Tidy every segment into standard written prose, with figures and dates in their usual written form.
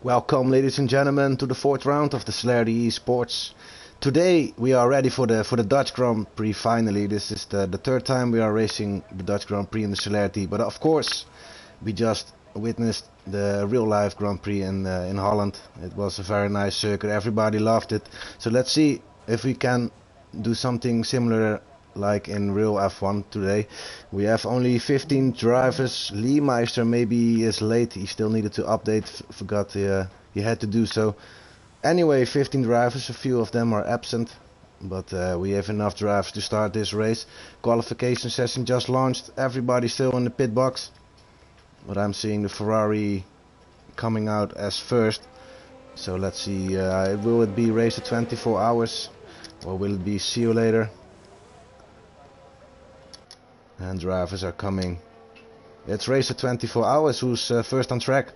Welcome, ladies and gentlemen, to the fourth round of the Celerity eSports. Today we are ready for the Dutch Grand Prix. Finally, this is the third time we are racing the Dutch Grand Prix in the Celerity. But of course, we just witnessed the real life Grand Prix in Holland. It was a very nice circuit. Everybody loved it. So let's see if we can do something similar like in real F1 today. We have only 15 drivers. Lee Meister maybe is late. He still needed to update. Forgot he had to do so. Anyway, 15 drivers. A few of them are absent, but we have enough drivers to start this race. Qualification session just launched. Everybody still in the pit box, but I'm seeing the Ferrari coming out as first. So let's see. Will it be race of 24 hours, or will it be see you later? And drivers are coming. It's race of 24 hours. Who's first on track?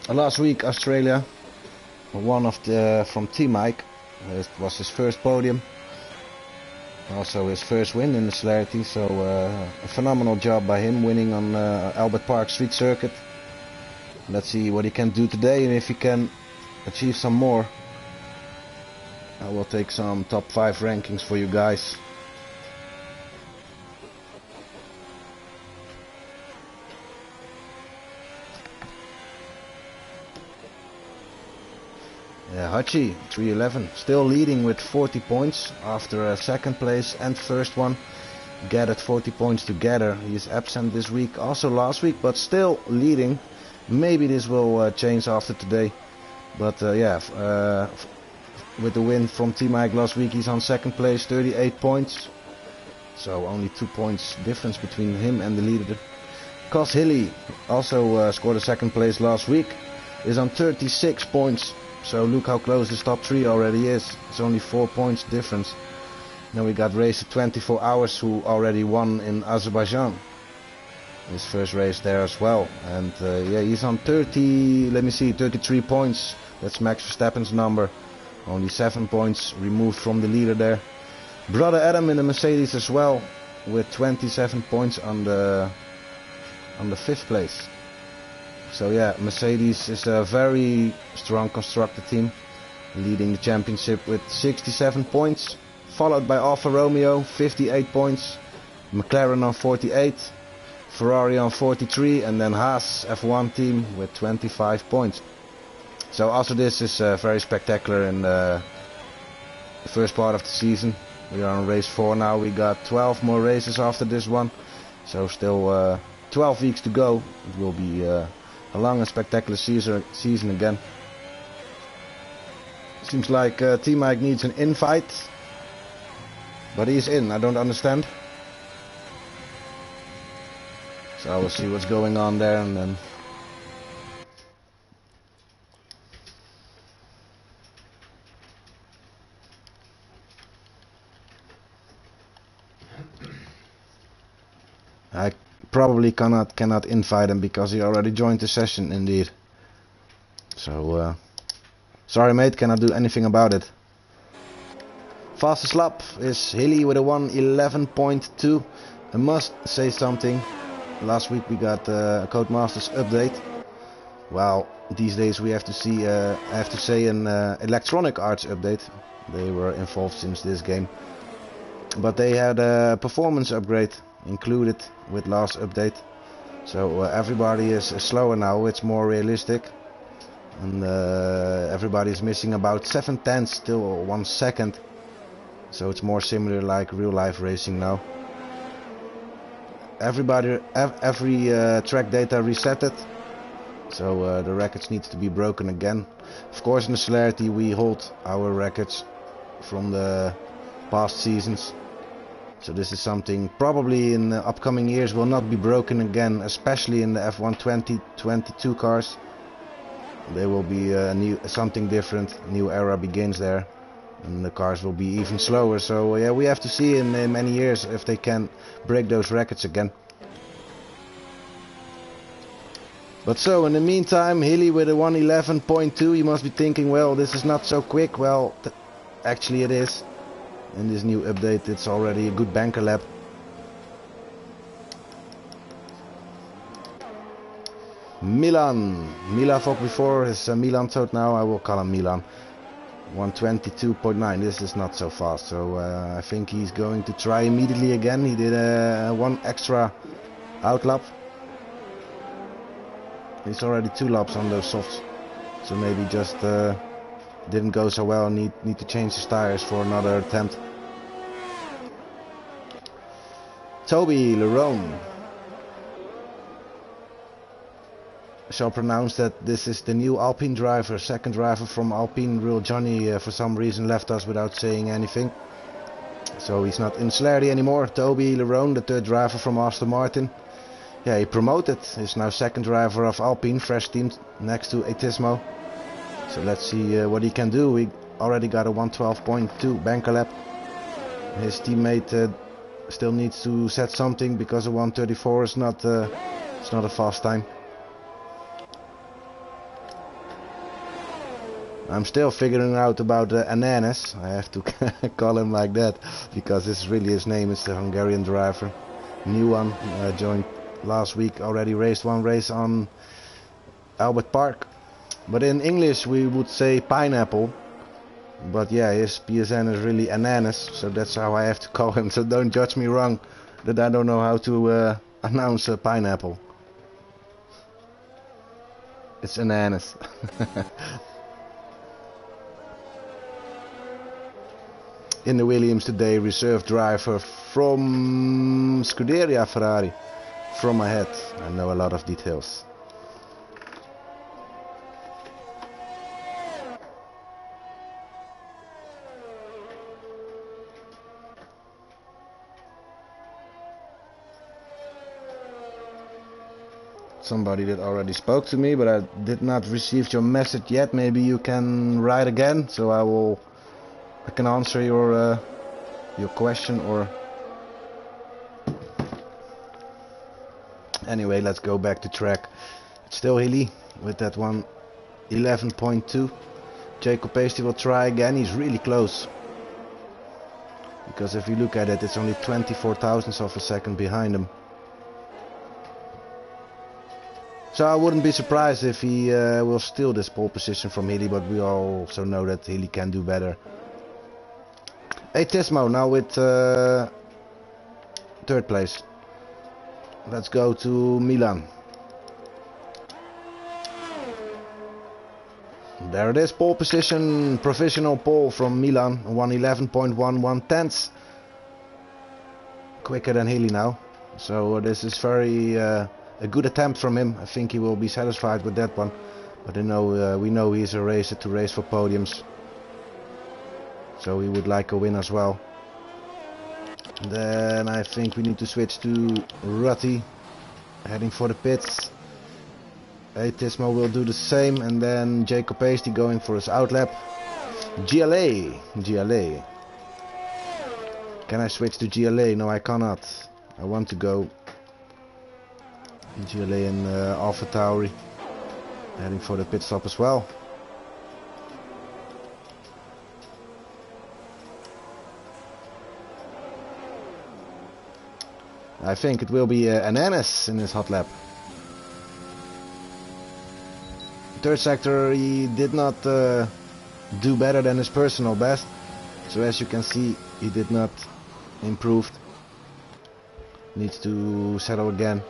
Last week Australia, one of the from Team Mike. It was his first podium. Also his first win in the Celerity. So a phenomenal job by him, winning on Albert Park Street Circuit. Let's see what he can do today and if he can achieve some more. I will take some top 5 rankings for you guys. Hachi 311 still leading with 40 points after a second place and first one. Gathered 40 points together. He is absent this week, also last week, but still leading. Maybe this will change after today, but with the win from Team Mike last week, he's on second place, 38 points. So only 2 points difference between him and the leader. Cos Hilly also scored a second place last week, is on 36 points. So look how close this top 3 already is. It's only 4 points difference. Then we got race of 24 hours who already won in Azerbaijan. His first race there as well. And he's on 33 points. That's Max Verstappen's number. Only 7 points removed from the leader there. Brother Adam in the Mercedes as well, with 27 points on the 5th place. So yeah, Mercedes is a very strong constructor team, leading the championship with 67 points, followed by Alfa Romeo 58 points, McLaren on 48, Ferrari on 43, and then Haas F1 team with 25 points. So also this is very spectacular in the first part of the season. We are on race 4 now. We got 12 more races after this one. So still 12 weeks to go. It will be a long and spectacular season again. Seems like Team Mike needs an invite. But he's in. I don't understand. So I will see what's going on there and then... I probably cannot invite him because he already joined the session indeed. So sorry mate, cannot do anything about it. Fastest lap is Hilly with a 1:11.2. I must say something. Last week we got a Codemasters update. Well, these days we have to see I have to say an Electronic Arts update. They were involved since this game. But they had a performance upgrade included with last update, so everybody is slower now. It's more realistic, and everybody is missing about 7/10 till 1 second, so it's more similar like real life racing now. Every track data resetted, so the records need to be broken again. Of course in the Celerity we hold our records from the past seasons. So this is something probably in the upcoming years will not be broken again, especially in the F1 2022 cars. There will be something different. New era begins there, and the cars will be even slower. So yeah, we have to see in many years if they can break those records again. But so in the meantime, Hilly with a 1:11.2. You must be thinking, well, this is not so quick. Well, actually it is. In this new update it's already a good banker lap. Milan. Milavok before is Milan Toad now. I will call him Milan. 122.9. This is not so fast. So I think he's going to try immediately again. He did one extra outlap. He's already 2 laps on those softs. So maybe just didn't go so well. Need to change his tires for another attempt. Toby Lerone. Shall pronounce that this is the new Alpine driver, second driver from Alpine. Real Johnny for some reason left us without saying anything. So he's not in Celerity anymore. Toby Lerone, the third driver from Aston Martin. Yeah, he promoted. He's now second driver of Alpine, fresh team next to Etismo. So let's see what he can do. We already got a 112.2 banker lap. His teammate still needs to set something because a 134 is not it's not a fast time. I'm still figuring out about Ananas. I have to call him like that because this is really his name. It's the Hungarian driver, new one, joined last week. Already raced one race on Albert Park, but in English we would say pineapple. But yeah, his PSN is really Ananas, so that's how I have to call him. So don't judge me wrong that I don't know how to announce pineapple. It's Ananas. In the Williams today, reserve driver from Scuderia Ferrari. From my head, I know a lot of details. Somebody that already spoke to me, but I did not receive your message yet. Maybe you can write again, so I can answer your question. Or anyway, let's go back to track. It's still Hilly with that 111.2. Jacob Pasty will try again. He's really close, because if you look at it, it's only 24 thousandths of a second behind him. So I wouldn't be surprised if he will steal this pole position from Hilly, but we also know that Hilly can do better. Etismo now with third place. Let's go to Milan. There it is, pole position, provisional pole from Milan, 111.11 quicker than Hilly now. So this is very a good attempt from him. I think he will be satisfied with that one. But we know he's a racer to race for podiums, so he would like a win as well. Then I think we need to switch to Rutty, heading for the pits. Etismo will do the same, and then Jacob Pasty going for his outlap. GLA. Can I switch to GLA? No, I cannot. I want to go GLA and Alpha Tauri, heading for the pit stop as well. I think it will be Ananas in his hot lap. Third sector, he did not do better than his personal best. So as you can see, he did not improve. Needs to settle again.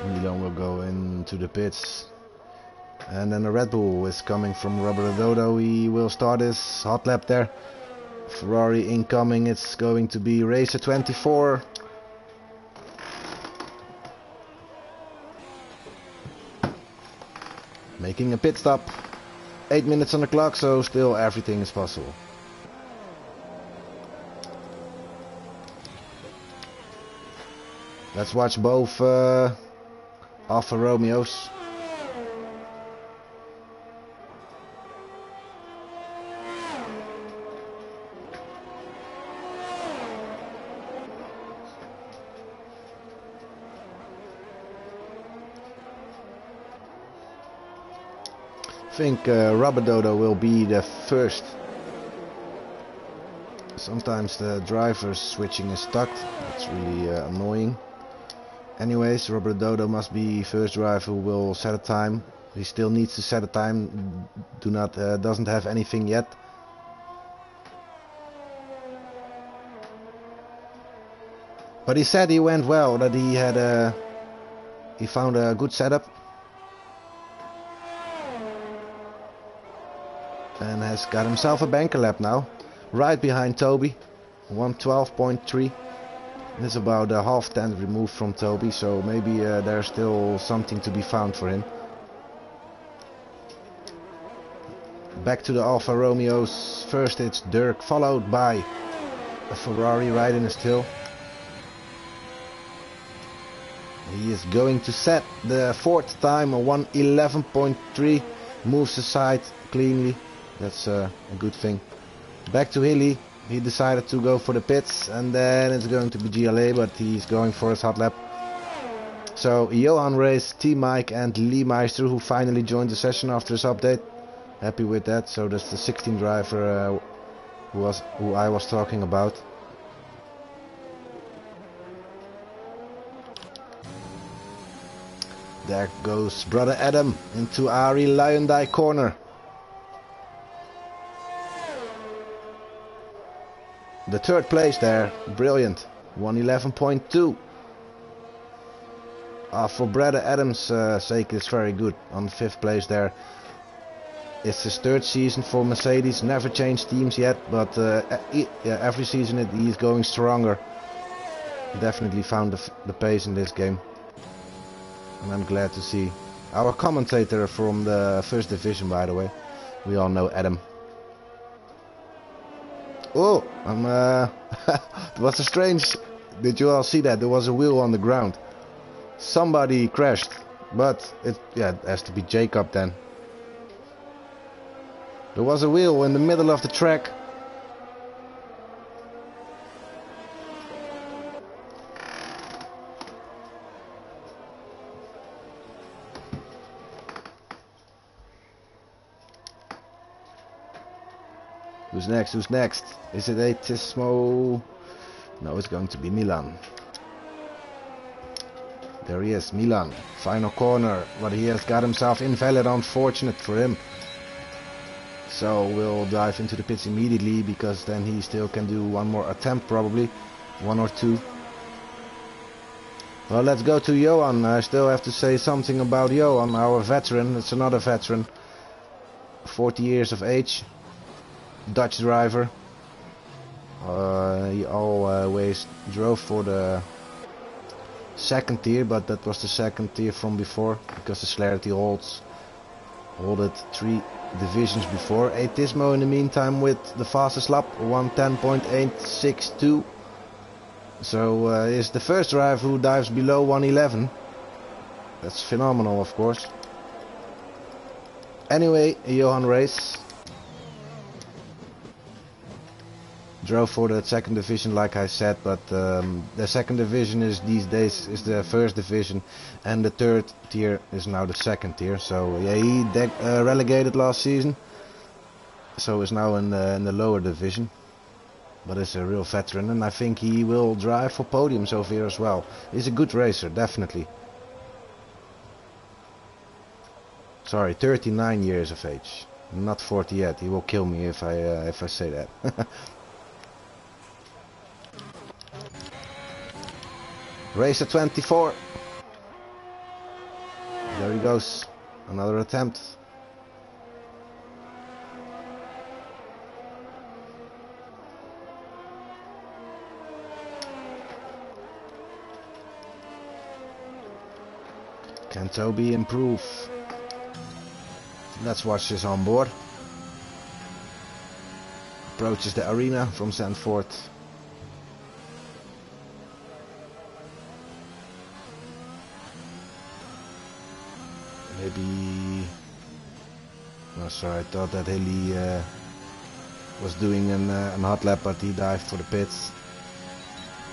Milan will go into the pits, and then a Red Bull is coming from Robert Dodo. He will start his hot lap there. Ferrari incoming. It's going to be Racer 24. Making a pit stop. 8 minutes on the clock, so still everything is possible. Let's watch both Alfa Romeos. think Rubber Dodo will be the first. Sometimes the driver's switching is stuck. That's really annoying. Anyways, Rubber Dodo must be first driver who will set a time. He still needs to set a time. Doesn't have anything yet. But he said he went well. That he found a good setup. And has got himself a banker lap now. Right behind Toby. 112.3. It's about a half tenth removed from Toby. So maybe there's still something to be found for him. Back to the Alfa Romeos. First it's Dirk, followed by a Ferrari right in his tail. He is going to set the fourth time, a 111.3. Moves aside cleanly. That's a good thing. Back to Hilly. He decided to go for the pits, and then it's going to be GLA, but he's going for his hot lap. So Johan Race, T-Mike and Lee Meister, who finally joined the session after his update. Happy with that. So that's the 16th driver who I was talking about. There goes brother Adam into Ari Luijendijk corner. The third place there, brilliant, 111.2. For brother Adam's sake, it's very good. On fifth place there. It's his third season for Mercedes, never changed teams yet, but every season he's going stronger. He definitely found the pace in this game. And I'm glad to see. Our commentator from the first division, by the way. We all know Adam. Oh, it was a strange. Did you all see that? There was a wheel on the ground. Somebody crashed, but it has to be Jacob then. There was a wheel in the middle of the track. Who's next? Who's next? Is it Atismo? No, it's going to be Milan. There he is, Milan. Final corner, but he has got himself invalid, unfortunate for him. So we'll dive into the pits immediately, because then he still can do one more attempt probably. One or two. Well, let's go to Johan. I still have to say something about Johan, our veteran. It's another veteran. 40 years of age. Dutch driver. He always drove for the second tier, but that was the second tier from before, because the Celerity holded 3 divisions before. Atismo in the meantime with the fastest lap, 110.862. So is the first driver who dives below 111. That's phenomenal, of course. Anyway, Johan Race drove for the second division, like I said, but the second division is these days is the first division, and the third tier is now the second tier. So yeah, he relegated last season, so is now in the lower division, but is a real veteran, and I think he will drive for podiums over here as well. He's a good racer, definitely. Sorry, 39 years of age, not 40 yet. He will kill me if I say that. Racer 24. There he goes. Another attempt. Can Toby improve? Let's watch this on board. Approaches the arena from Zandvoort. Maybe. Oh, sorry, I thought that Hilly was doing a hot lap, but he dived for the pits.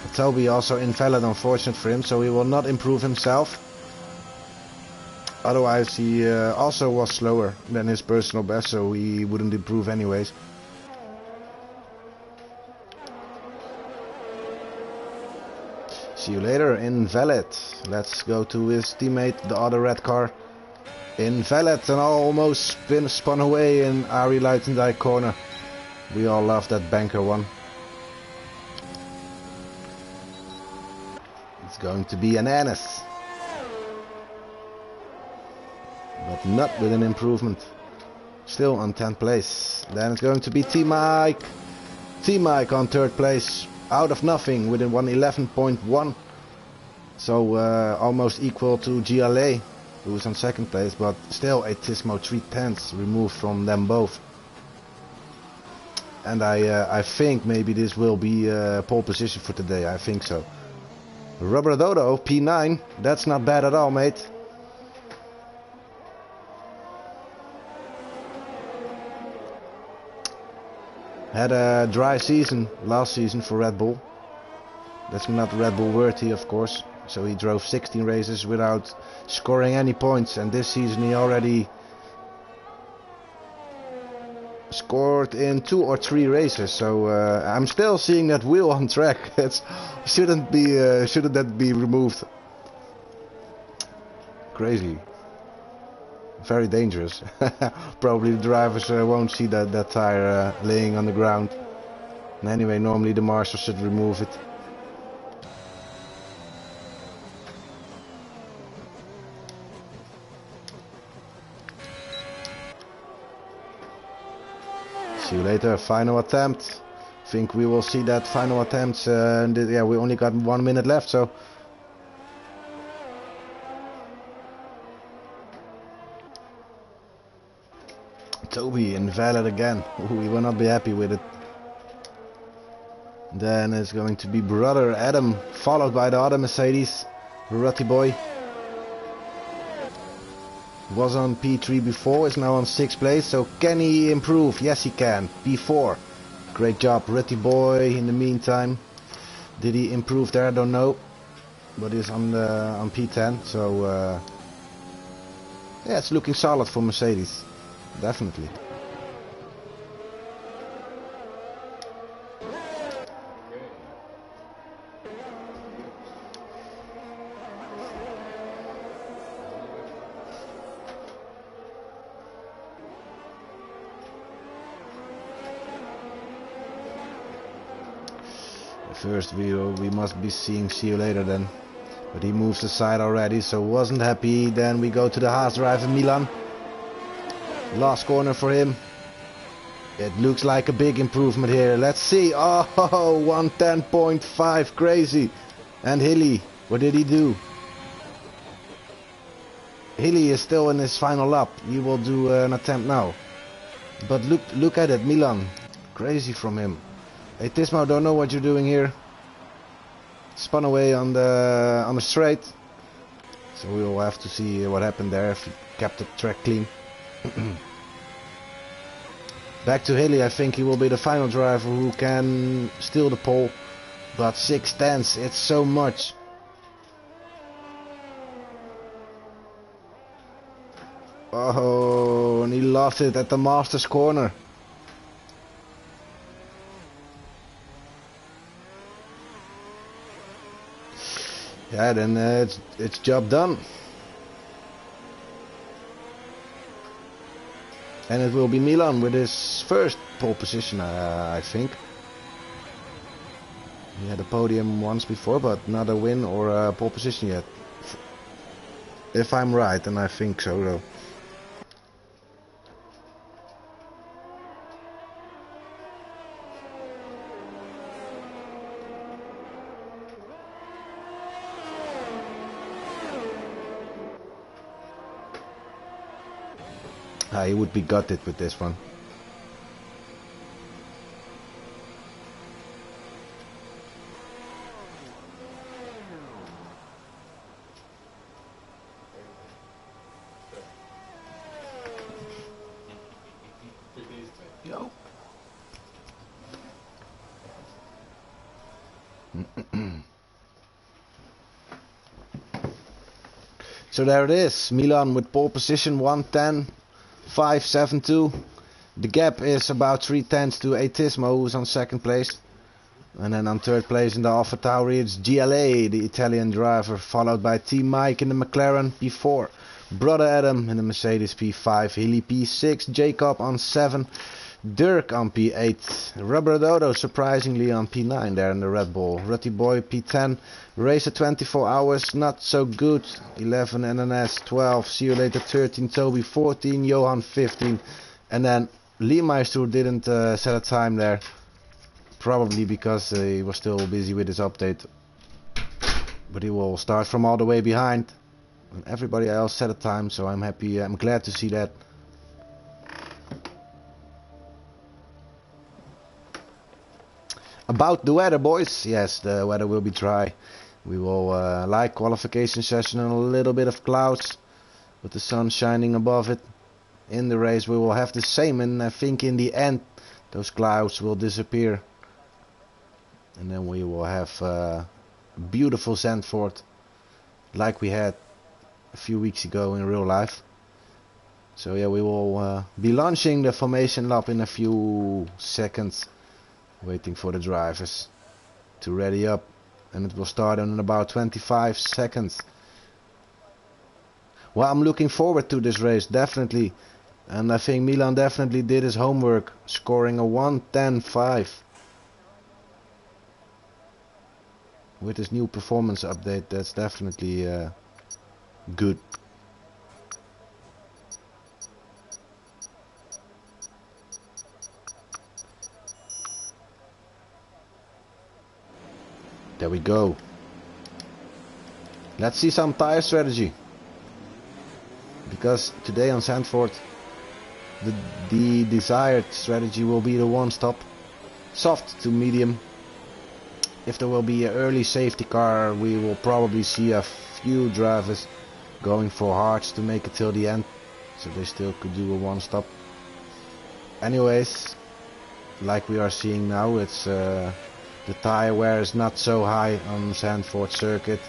But Toby also invalid, unfortunate for him, so he will not improve himself. Otherwise he also was slower than his personal best, so he wouldn't improve anyways. See you later, Invalid. Let's go to his teammate, the other red car. Invalid, and almost spun away in Ari Luitendijk corner. We all love that banker one. It's going to be an Annis. But not with an improvement. Still on 10th place. Then it's going to be T-Mike. T-Mike on 3rd place. Out of nothing with a 111.1. So almost equal to GLA, who's on 2nd place. But still a Tismo 3/10 removed from them both. And I think maybe this will be pole position for today. I think so. Rubber Dodo, P9. That's not bad at all, mate. Had a dry season last season for Red Bull. That's not Red Bull worthy, of course. So he drove 16 races without scoring any points. And this season he already scored in 2 or 3 races. So I'm still seeing that wheel on track. Shouldn't that be removed? Crazy. Very dangerous. Probably the drivers won't see that tire laying on the ground. And anyway, normally the marshal should remove it. See you later. Final attempt. Think we will see that final attempt. Yeah, we only got 1 minute left, so. Toby invalid again. Ooh, we will not be happy with it. Then it's going to be brother Adam, followed by the other Mercedes, Rutty boy. Was on P3 before, is now on 6th place. So can he improve? Yes, he can. P4. Great job, Rutty boy. In the meantime, did he improve there? I don't know, but he's on P10. So yeah, it's looking solid for Mercedes. Definitely. First we must be seeing See You Later then. But he moves aside already, so wasn't happy. Then we go to the Haas driver Milan. Last corner for him. It looks like a big improvement here. Let's see. Oh, 110.5. Crazy. And Hilly, what did he do? Hilly is still in his final lap. He will do an attempt now. But look at it, Milan. Crazy from him. Hey Tismo, don't know what you're doing here. Spun away on the straight. So we will have to see what happened there if he kept the track clean. Back to Hilly. I think he will be the final driver who can steal the pole. But 6/10, it's so much. Oh, and he lost it at the Masters corner. Yeah, then it's job done. And it will be Milan with his first pole position, I think. He had a podium once before, but not a win or a pole position yet. If I'm right, and I think so though. He would be gutted with this one. Yo. So there it is, Milan with pole position 1:10.572. The gap is about 3/10 to Atismo, who's on second place. And then on third place in the AlphaTauri it's GLA, the Italian driver, followed by Team Mike in the McLaren P4, Brother Adam in the Mercedes P5, Hilly P6, Jacob on 7, Dirk on P8, Rubber Dodo surprisingly on P9 there in the Red Bull, Rutty Boy P10, Racer 24 Hours not so good, 11 NNS 12, See You Later 13, Toby 14, Johan 15, and then Leemeister who didn't set a time there, probably because he was still busy with his update, but he will start from all the way behind. And everybody else set a time, so I'm happy, I'm glad to see that. About the weather, boys. Yes, the weather will be dry. We will like qualification session and a little bit of clouds with the sun shining above it. In the race we will have the same, and I think in the end those clouds will disappear. And then we will have beautiful Zandvoort like we had a few weeks ago in real life. So yeah, we will be launching the formation lap in a few seconds, waiting for the drivers to ready up, and it will start in about 25 seconds. Well, I'm looking forward to this race, definitely, and I think Milan definitely did his homework, scoring a 1:10.5 with his new performance update. That's definitely good. There we go. Let's see some tire strategy, because today on Zandvoort the desired strategy will be the one stop, soft to medium. If there will be an early safety car, we will probably see a few drivers going for hards to make it till the end, so they still could do a one stop. Anyways, like we are seeing now, it's the tire wear is not so high on Zandvoort circuit,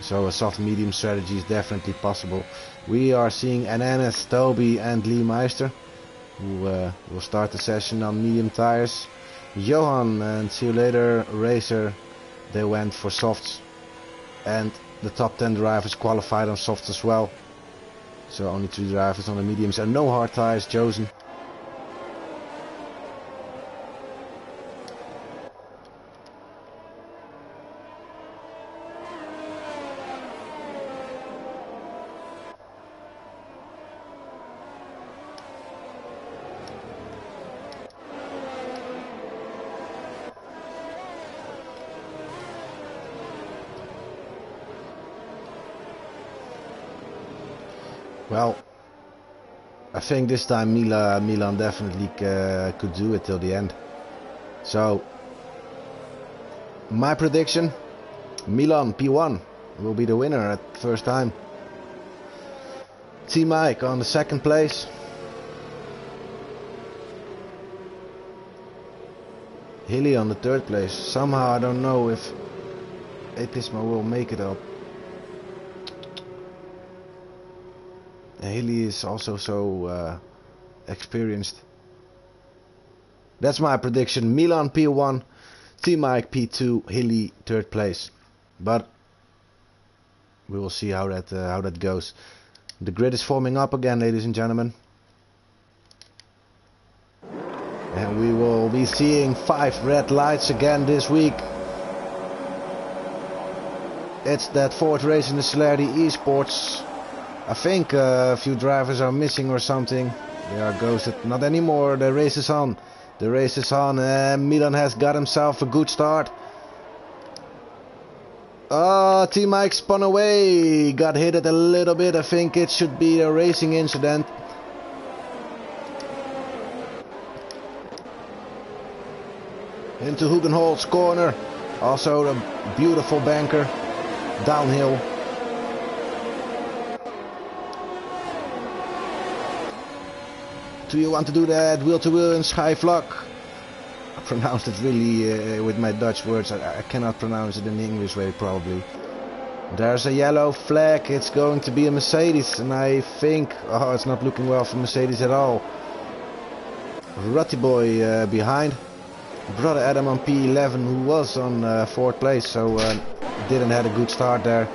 so a soft medium strategy is definitely possible. We are seeing Ananas, Toby and Leemeister, who will start the session on medium tires. Johan and See You Later Racer, they went for softs, and the top 10 drivers qualified on softs as well. So only 3 drivers on the mediums and no hard tires chosen. Well, I think this time Milan definitely could do it till the end. So, my prediction, Milan P1 will be the winner at first time. Team Mike on the second place. Hilly on the third place. Somehow I don't know if Atismo will make it up. Hilly is also so experienced. That's my prediction. Milan P1, Team Mike P2, Hilly third place. But we will see how that goes. The grid is forming up again, ladies and gentlemen. And we will be seeing 5 red lights again this week. It's that 4th race in the Celerity eSports. I think a few drivers are missing or something. They are ghosted. Not anymore. The race is on. The race is on. Milan has got himself a good start. Oh, Team Mike spun away. Got hit it a little bit. I think it should be a racing incident. Into Hugenholt's corner. Also a beautiful banker. Downhill. Do you want to do that? Wheel to wheel in Skyflock. I pronounced it really with my Dutch words. I cannot pronounce it in the English way probably. There's a yellow flag. It's going to be a Mercedes, and I think it's not looking well for Mercedes at all. Rutty boy behind. Brother Adam on P11, who was on 4th place, so didn't have a good start there.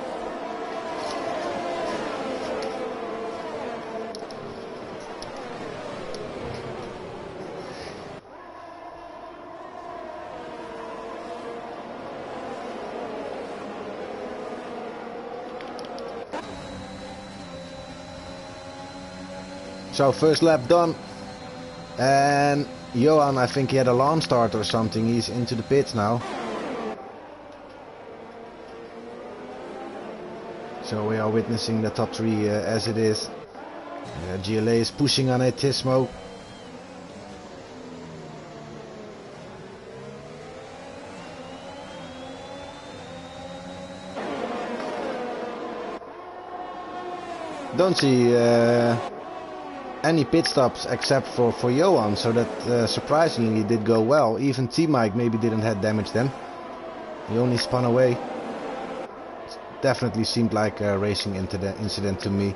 So first lap done, and Johan, I think he had a lawn start or something. He's into the pits now. So we are witnessing the top 3 as it is. GLA is pushing on Etismo. Don't see any pit stops except for Johan, so that surprisingly did go well. Even T-Mike maybe didn't have damage then. He only spun away. It definitely seemed like a racing incident to me.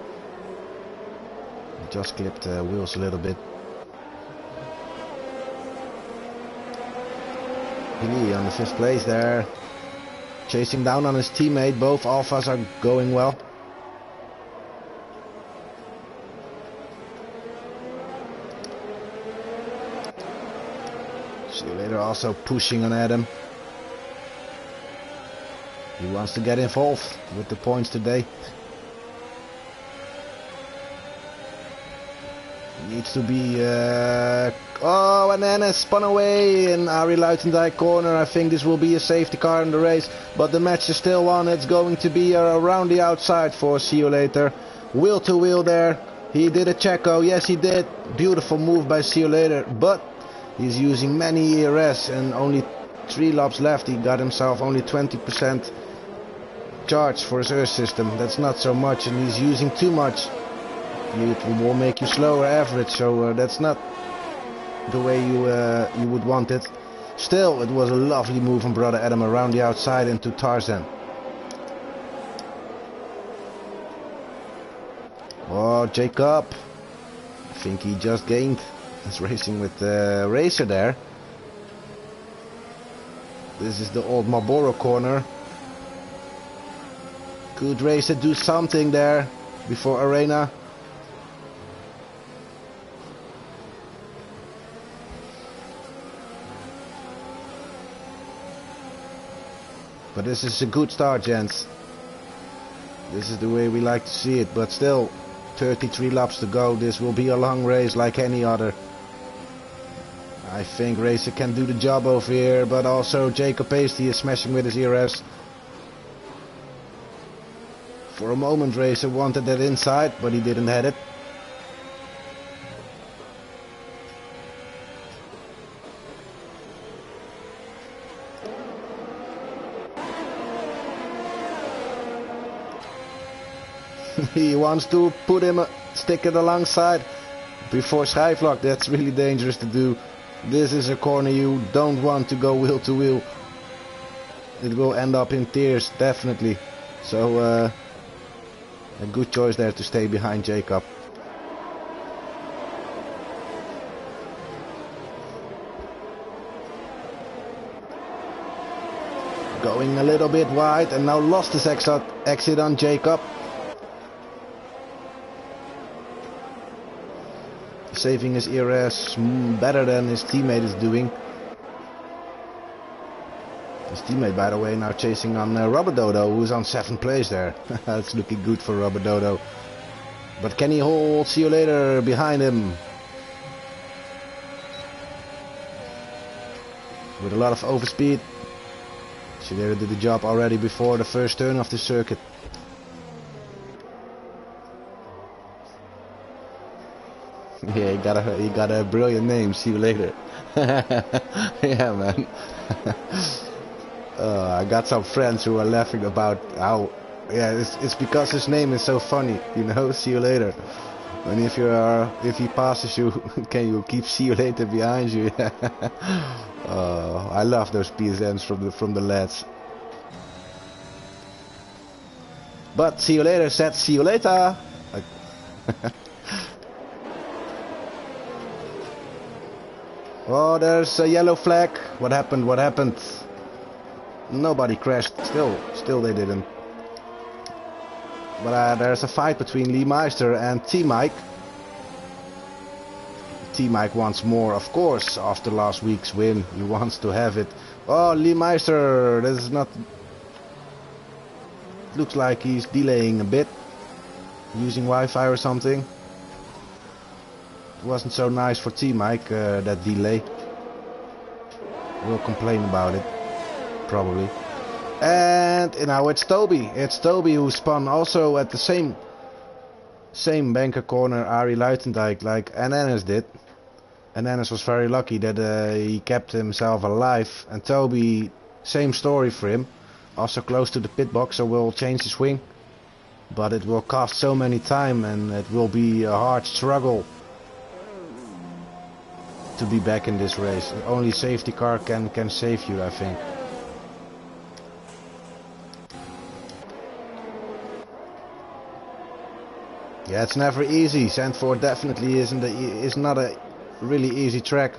He just clipped wheels a little bit. Billy on the 5th place there. Chasing down on his teammate. Both Alphas are going well. Later also pushing on Adam. He wants to get involved with the points today. He needs to be and then it spun away in Arie Luitendijk corner. I think this will be a safety car in the race, but the match is still on. It's going to be around the outside for See You Later. Wheel to wheel there. He did a Checo. Yes, he did. Beautiful move by See You Later, but he's using many ERS and only 3 laps left. He got himself only 20% charge for his air system. That's not so much, and he's using too much. It will make you slower average, so that's not the way you would want it. Still, it was a lovely move from Brother Adam around the outside into Tarzan. Oh, Jacob. I think he just gained. He's racing with the racer there. This is the old Marlboro corner. Could racer do something there before Arena? But this is a good start, gents. This is the way we like to see it, but still 33 laps to go. This will be a long race like any other. I think Racer can do the job over here, but also Jacob Pasty is smashing with his ERS. For a moment Racer wanted that inside, but he didn't have it. He wants to put him stick it alongside before Schijfvlak. That's really dangerous to do. This is a corner you don't want to go wheel to wheel. It will end up in tears, definitely. So a good choice there to stay behind Jacob. Going a little bit wide and now lost his exit on Jacob. Saving his ERS better than his teammate is doing. His teammate, by the way, now chasing on Rubber Dodo, who's on 7th place there. It's looking good for Rubber Dodo. But can he hold See You Later behind him? With a lot of overspeed. See You Later did the job already before the first turn of the circuit. Yeah, he got a brilliant name. See You Later. Yeah, man. I got some friends who are laughing about how, yeah, it's because his name is so funny, you know. See You Later. And if he passes you, can you keep "see you later" behind you? I love those PSNs from the lads. But "see you later" said "see you later." Oh, there's a yellow flag. What happened? What happened? Nobody crashed. Still they didn't. But there's a fight between Lee Meister and T-Mike. T-Mike wants more, of course, after last week's win. He wants to have it. Oh, Lee Meister, this is not... Looks like he's delaying a bit. Using Wi-Fi or something. It wasn't so nice for T-Mike, that delay. We'll complain about it. Probably. And now it's Toby. It's Toby who spun also at the same banker corner Arie Luitendijk like Ananas did. Ananas was very lucky that he kept himself alive. And Toby, same story for him. Also close to the pit box, so will change the swing. But it will cost so many time and it will be a hard struggle to be back in this race. Only safety car can save you, I think. Yeah, it's never easy. Zandvoort definitely is not a really easy track.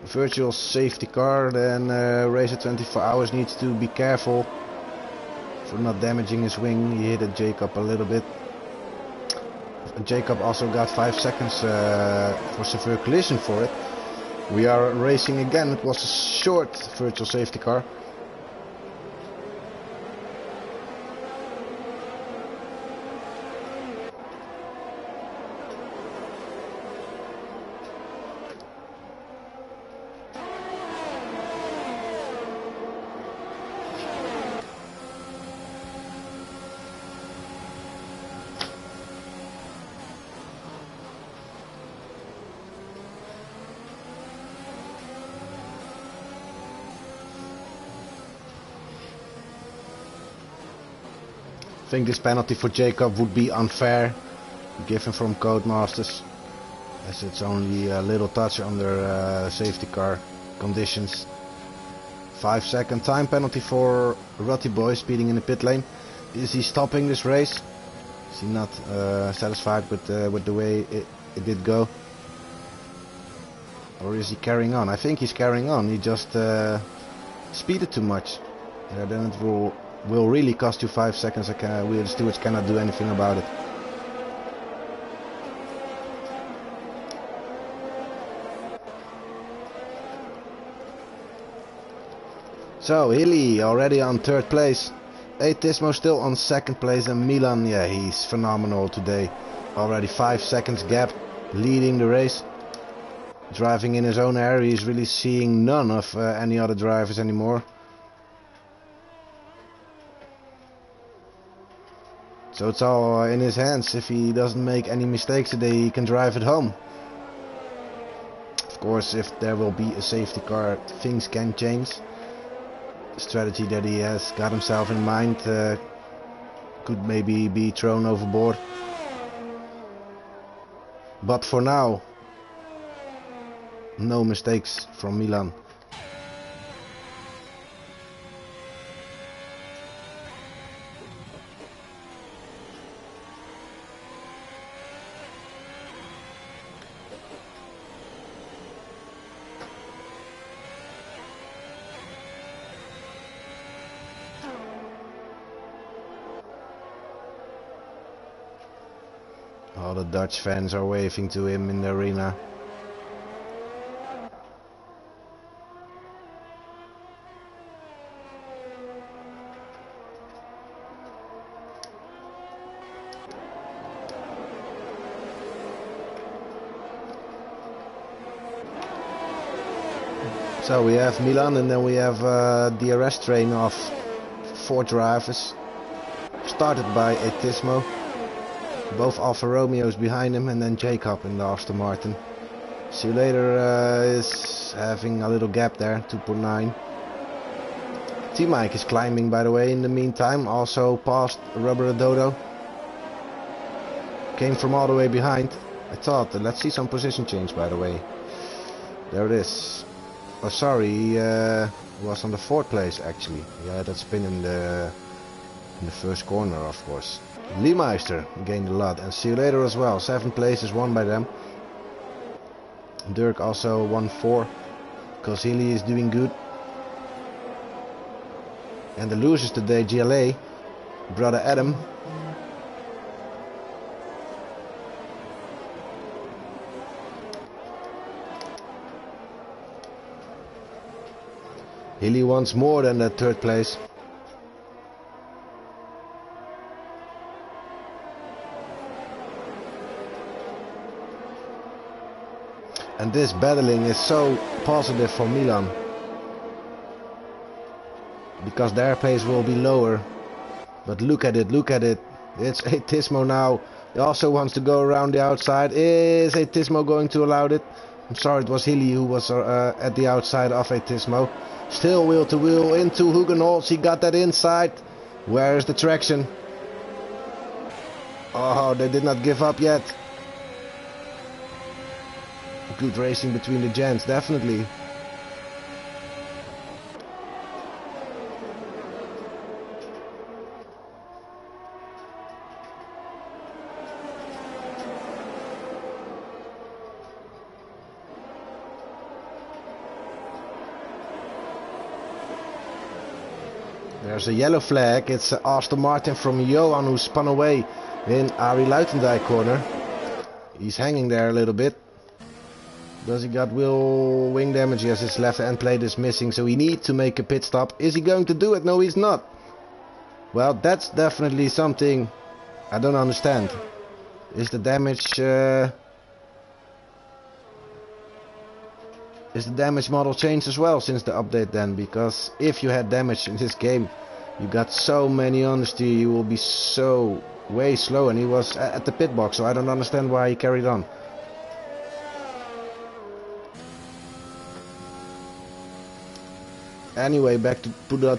Virtual safety car, then Racer 24 Hours needs to be careful for not damaging his wing. He hit Jacob a little bit. Jacob also got 5 seconds for severe collision for it. We are racing again. It was a short virtual safety car. I think this penalty for Jacob would be unfair, given from Codemasters, as it's only a little touch under safety car conditions. 5-second time penalty for Rutty Boy speeding in the pit lane. Is he stopping this race? Is he not satisfied with the way it did go? Or is he carrying on? I think he's carrying on. He just speeded too much. Then it will really cost you 5 seconds. We the stewards cannot do anything about it. So Hilly already on 3rd place. Atismo still on 2nd place, and Milan, yeah, he's phenomenal today. Already 5 seconds gap, leading the race. Driving in his own area, he's really seeing none of any other drivers anymore. So it's all in his hands. If he doesn't make any mistakes today, he can drive it home. Of course, if there will be a safety car, things can change. The strategy that he has got himself in mind could maybe be thrown overboard. But for now, no mistakes from Milan. All the Dutch fans are waving to him in the arena. So we have Milan, and then we have the arrest train of 4 drivers, started by Atismo. Both Alfa Romeos behind him, and then Jacob in the Aston Martin. See you later is having a little gap there, 2.9. T-Mike is climbing, by the way, in the meantime, also past Rubber Dodo. came from all the way behind. I thought, let's see some position change by the way. There it is. Oh sorry, he was on the 4th place actually. He had that spin in the first corner of course. Liemeister gained a lot and See You Later as well. 7th place is won by them. Dirk also won 4. Kozili is doing good. And the losers today, GLA, brother Adam. Hilly wants more than that 3rd place. And this battling is so positive for Milan. Because their pace will be lower. But look at it, look at it. It's Atismo now. He also wants to go around the outside. Is Atismo going to allow it? I'm sorry, it was Hilly who was at the outside of Atismo. Still wheel to wheel into Hugenholz. He got that inside. Where is the traction? Oh, they did not give up yet. Good racing between the gents, definitely. There's a yellow flag. It's Aston Martin from Johan who spun away in Arie Luitendijk corner. He's hanging there a little bit. Does he got wing damage? Yes, his left end plate is missing, so he needs to make a pit stop. Is he going to do it? No, he's not. Well, that's definitely something I don't understand. Is the damage model changed as well since the update then? Because if you had damage in this game, you got so many understeer, you will be so way slow, and he was at the pit box, so I don't understand why he carried on. Anyway, back to the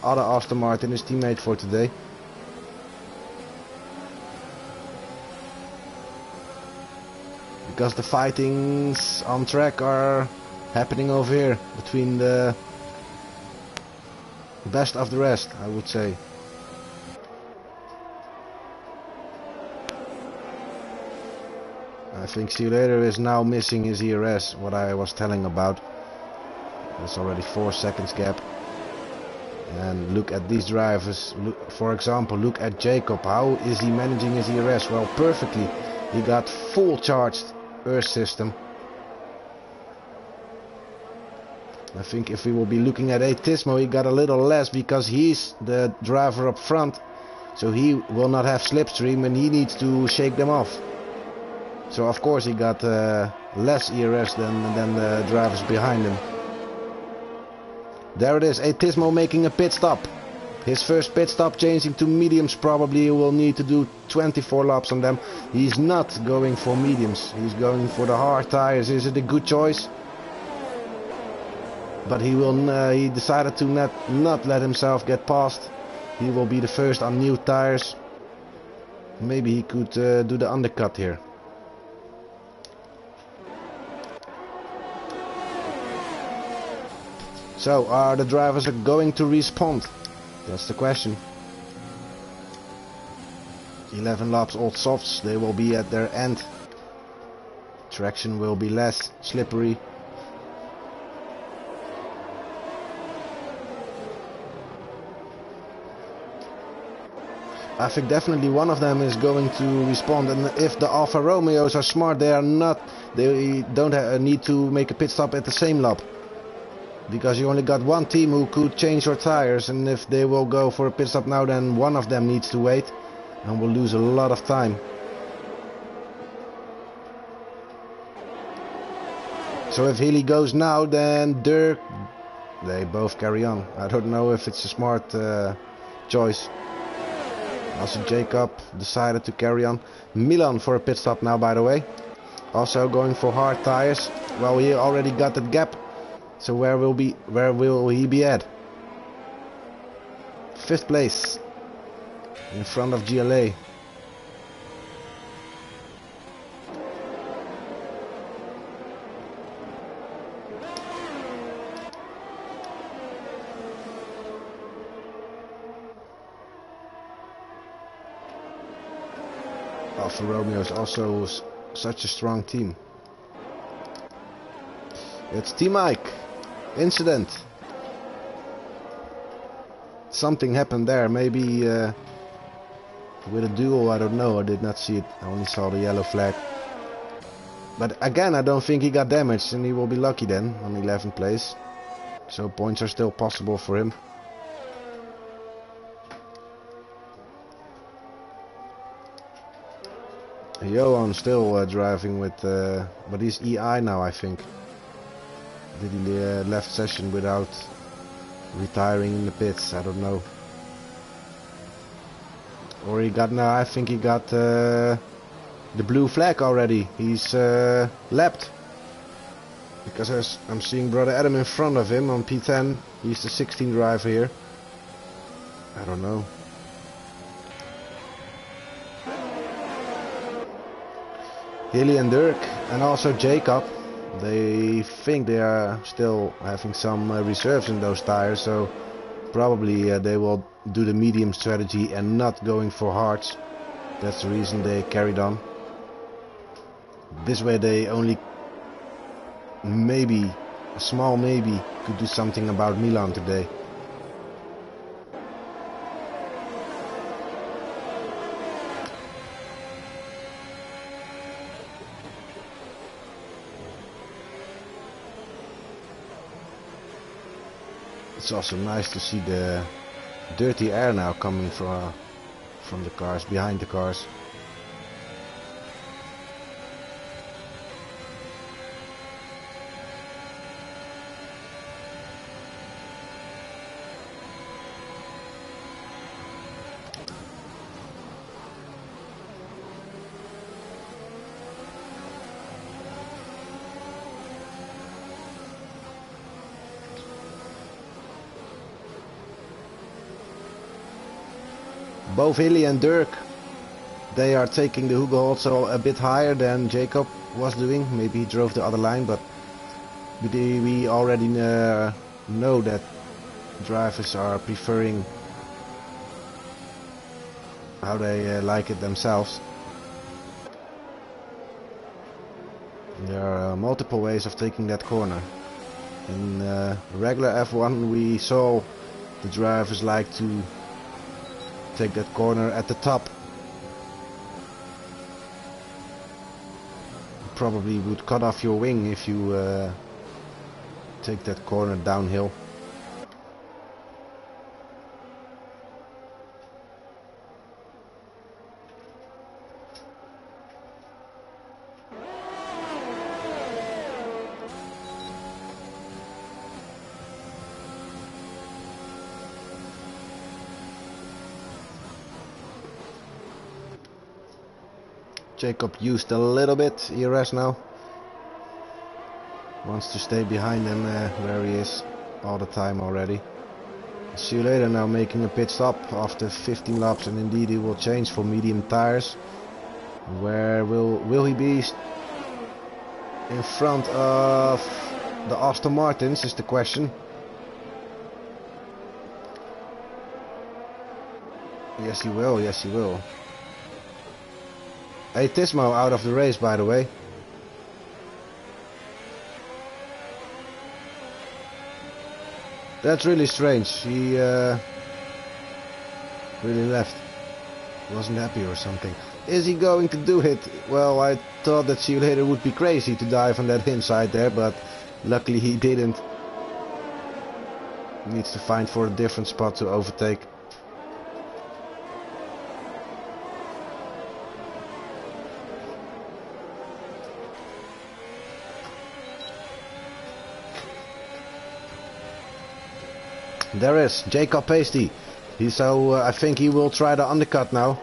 other Aston Martin, his teammate for today. Because the fightings on track are happening over here between the best of the rest, I would say. I think See You Later is now missing his ERS, what I was telling about. There's already 4 seconds gap. And look at these drivers. Look, for example, look at Jacob. How is he managing his ERS? Well, perfectly. He got full charged Earth system. I think if we will be looking at Atismo, he got a little less because he's the driver up front. So he will not have slipstream and he needs to shake them off. So of course he got less ERS than the drivers behind him. There it is, Atismo making a pit stop. His first pit stop, changing to mediums. Probably he will need to do 24 laps on them. He's not going for mediums. He's going for the hard tires. Is it a good choice? But he will. He decided to not let himself get past. He will be the first on new tires. Maybe he could do the undercut here. So, are the drivers going to respond? That's the question. 11 laps old softs, they will be at their end. Traction will be less slippery. I think definitely one of them is going to respond, and if the Alfa Romeos are smart, they don't need to make a pit stop at the same lap. Because you only got one team who could change your tires, and if they will go for a pit stop now, then one of them needs to wait and will lose a lot of time. So if Healy goes now, then Dirk, they both carry on. I don't know if it's a smart choice. Also Jacob decided to carry on. Milan for a pit stop now, by the way. Also going for hard tires. Well, he already got that gap. So where will he be at? 5th place in front of GLA. Alfa Romeo is also such a strong team. It's T-Mike. Incident. Something happened there. Maybe with a duel, I don't know. I did not see it. I only saw the yellow flag. But again, I don't think he got damaged, and he will be lucky then on 11th place. So points are still possible for him. Johan still driving with, but he's EI now, I think. Did he left session without retiring in the pits? I don't know. Or he got, now I think he got the blue flag already. He's lapped. Because I'm seeing Brother Adam in front of him on P10. He's the 16 driver here. I don't know. Hilly and Dirk and also Jacob, they think they are still having some reserves in those tires, so probably they will do the medium strategy and not going for hards. That's the reason they carried on. This way they only maybe, a small maybe, could do something about Milan today. It's also nice to see the dirty air now coming from the cars, behind the cars. Both Hilly and Dirk, they are taking the Hugo also a bit higher than Jacob was doing. Maybe he drove the other line, but we already know that drivers are preferring how they like it themselves. There are multiple ways of taking that corner. In regular F1 we saw the drivers like to take that corner at the top. Probably would cut off your wing if you take that corner downhill. Jacob used a little bit ERS now. Wants to stay behind him where he is all the time already. See you later now, making a pit stop after 15 laps, and indeed he will change for medium tires. Where will he be in front of the Aston Martins is the question. Yes he will, yes he will. Hey, Tismo out of the race, by the way. That's really strange. He really left. Wasn't happy or something. Is he going to do it? Well, I thought that See You Later would be crazy to dive on that inside there, but luckily he didn't. Needs to find for a different spot to overtake. There is Jacob Pasty. I think he will try the undercut now.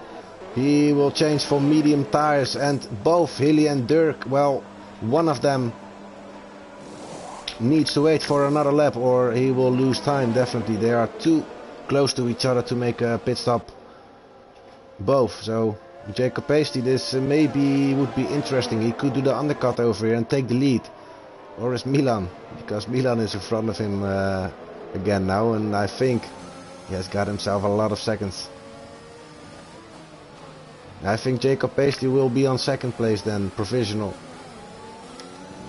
He will change for medium tires, and both Hilly and Dirk, well, one of them needs to wait for another lap or he will lose time, definitely. They are too close to each other to make a pit stop. Both. So Jacob Pasty, this maybe would be interesting. He could do the undercut over here and take the lead. Or is Milan? Because Milan is in front of him again now, and I think he has got himself a lot of seconds. I think Jacob Paisley will be on second place then, provisional.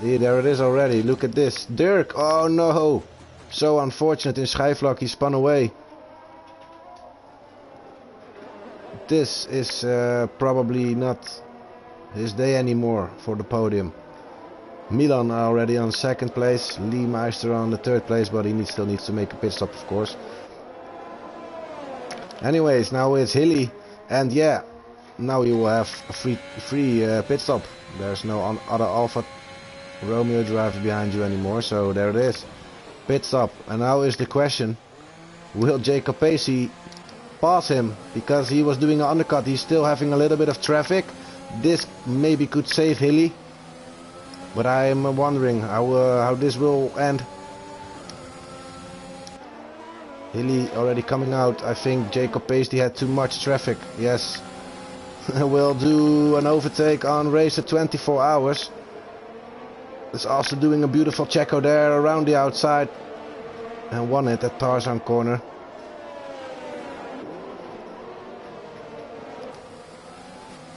Yeah, there it is already. Look at this. Dirk. Oh no. So unfortunate in Schijfvlak. He spun away. This is probably not his day anymore for the podium. Milan already on second place. Lee Meister on the third place, but he still needs to make a pit stop, of course. Anyways, now it's Hilly. And yeah, now you will have a free pit stop. There's no other Alfa Romeo driver behind you anymore, so there it is. Pit stop. And now is the question, will Jacob Paisley pass him? Because he was doing an undercut, he's still having a little bit of traffic. This maybe could save Hilly, but I am wondering how this will end. Hilly already coming out. I think Jacob Paisley had too much traffic. Yes. We'll do an overtake on race at 24 hours. It's also doing a beautiful checo there around the outside. And won it at Tarzan corner.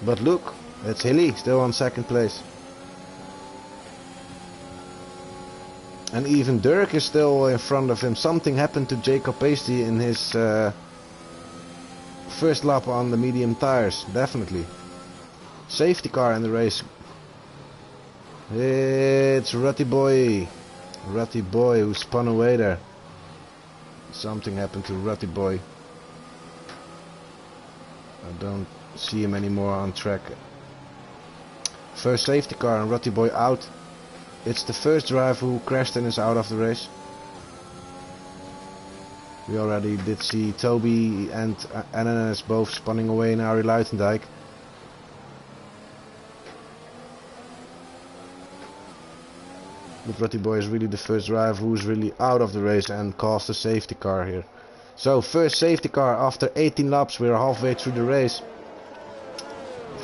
But look, it's Hilly still on second place. And even Dirk is still in front of him. Something happened to Jacob Paisley in his first lap on the medium tires, definitely. Safety car in the race. It's Rutty Boy who spun away there. Something happened to Rutty Boy. I don't see him anymore on track. First safety car and Rutty Boy out. It's the first driver who crashed and is out of the race. We already did see Toby and Ananas both spinning away in Arie Luitendijk. But Rutty Boy is really the first driver who's really out of the race and caused a safety car here. So first safety car after 18 laps. We're halfway through the race.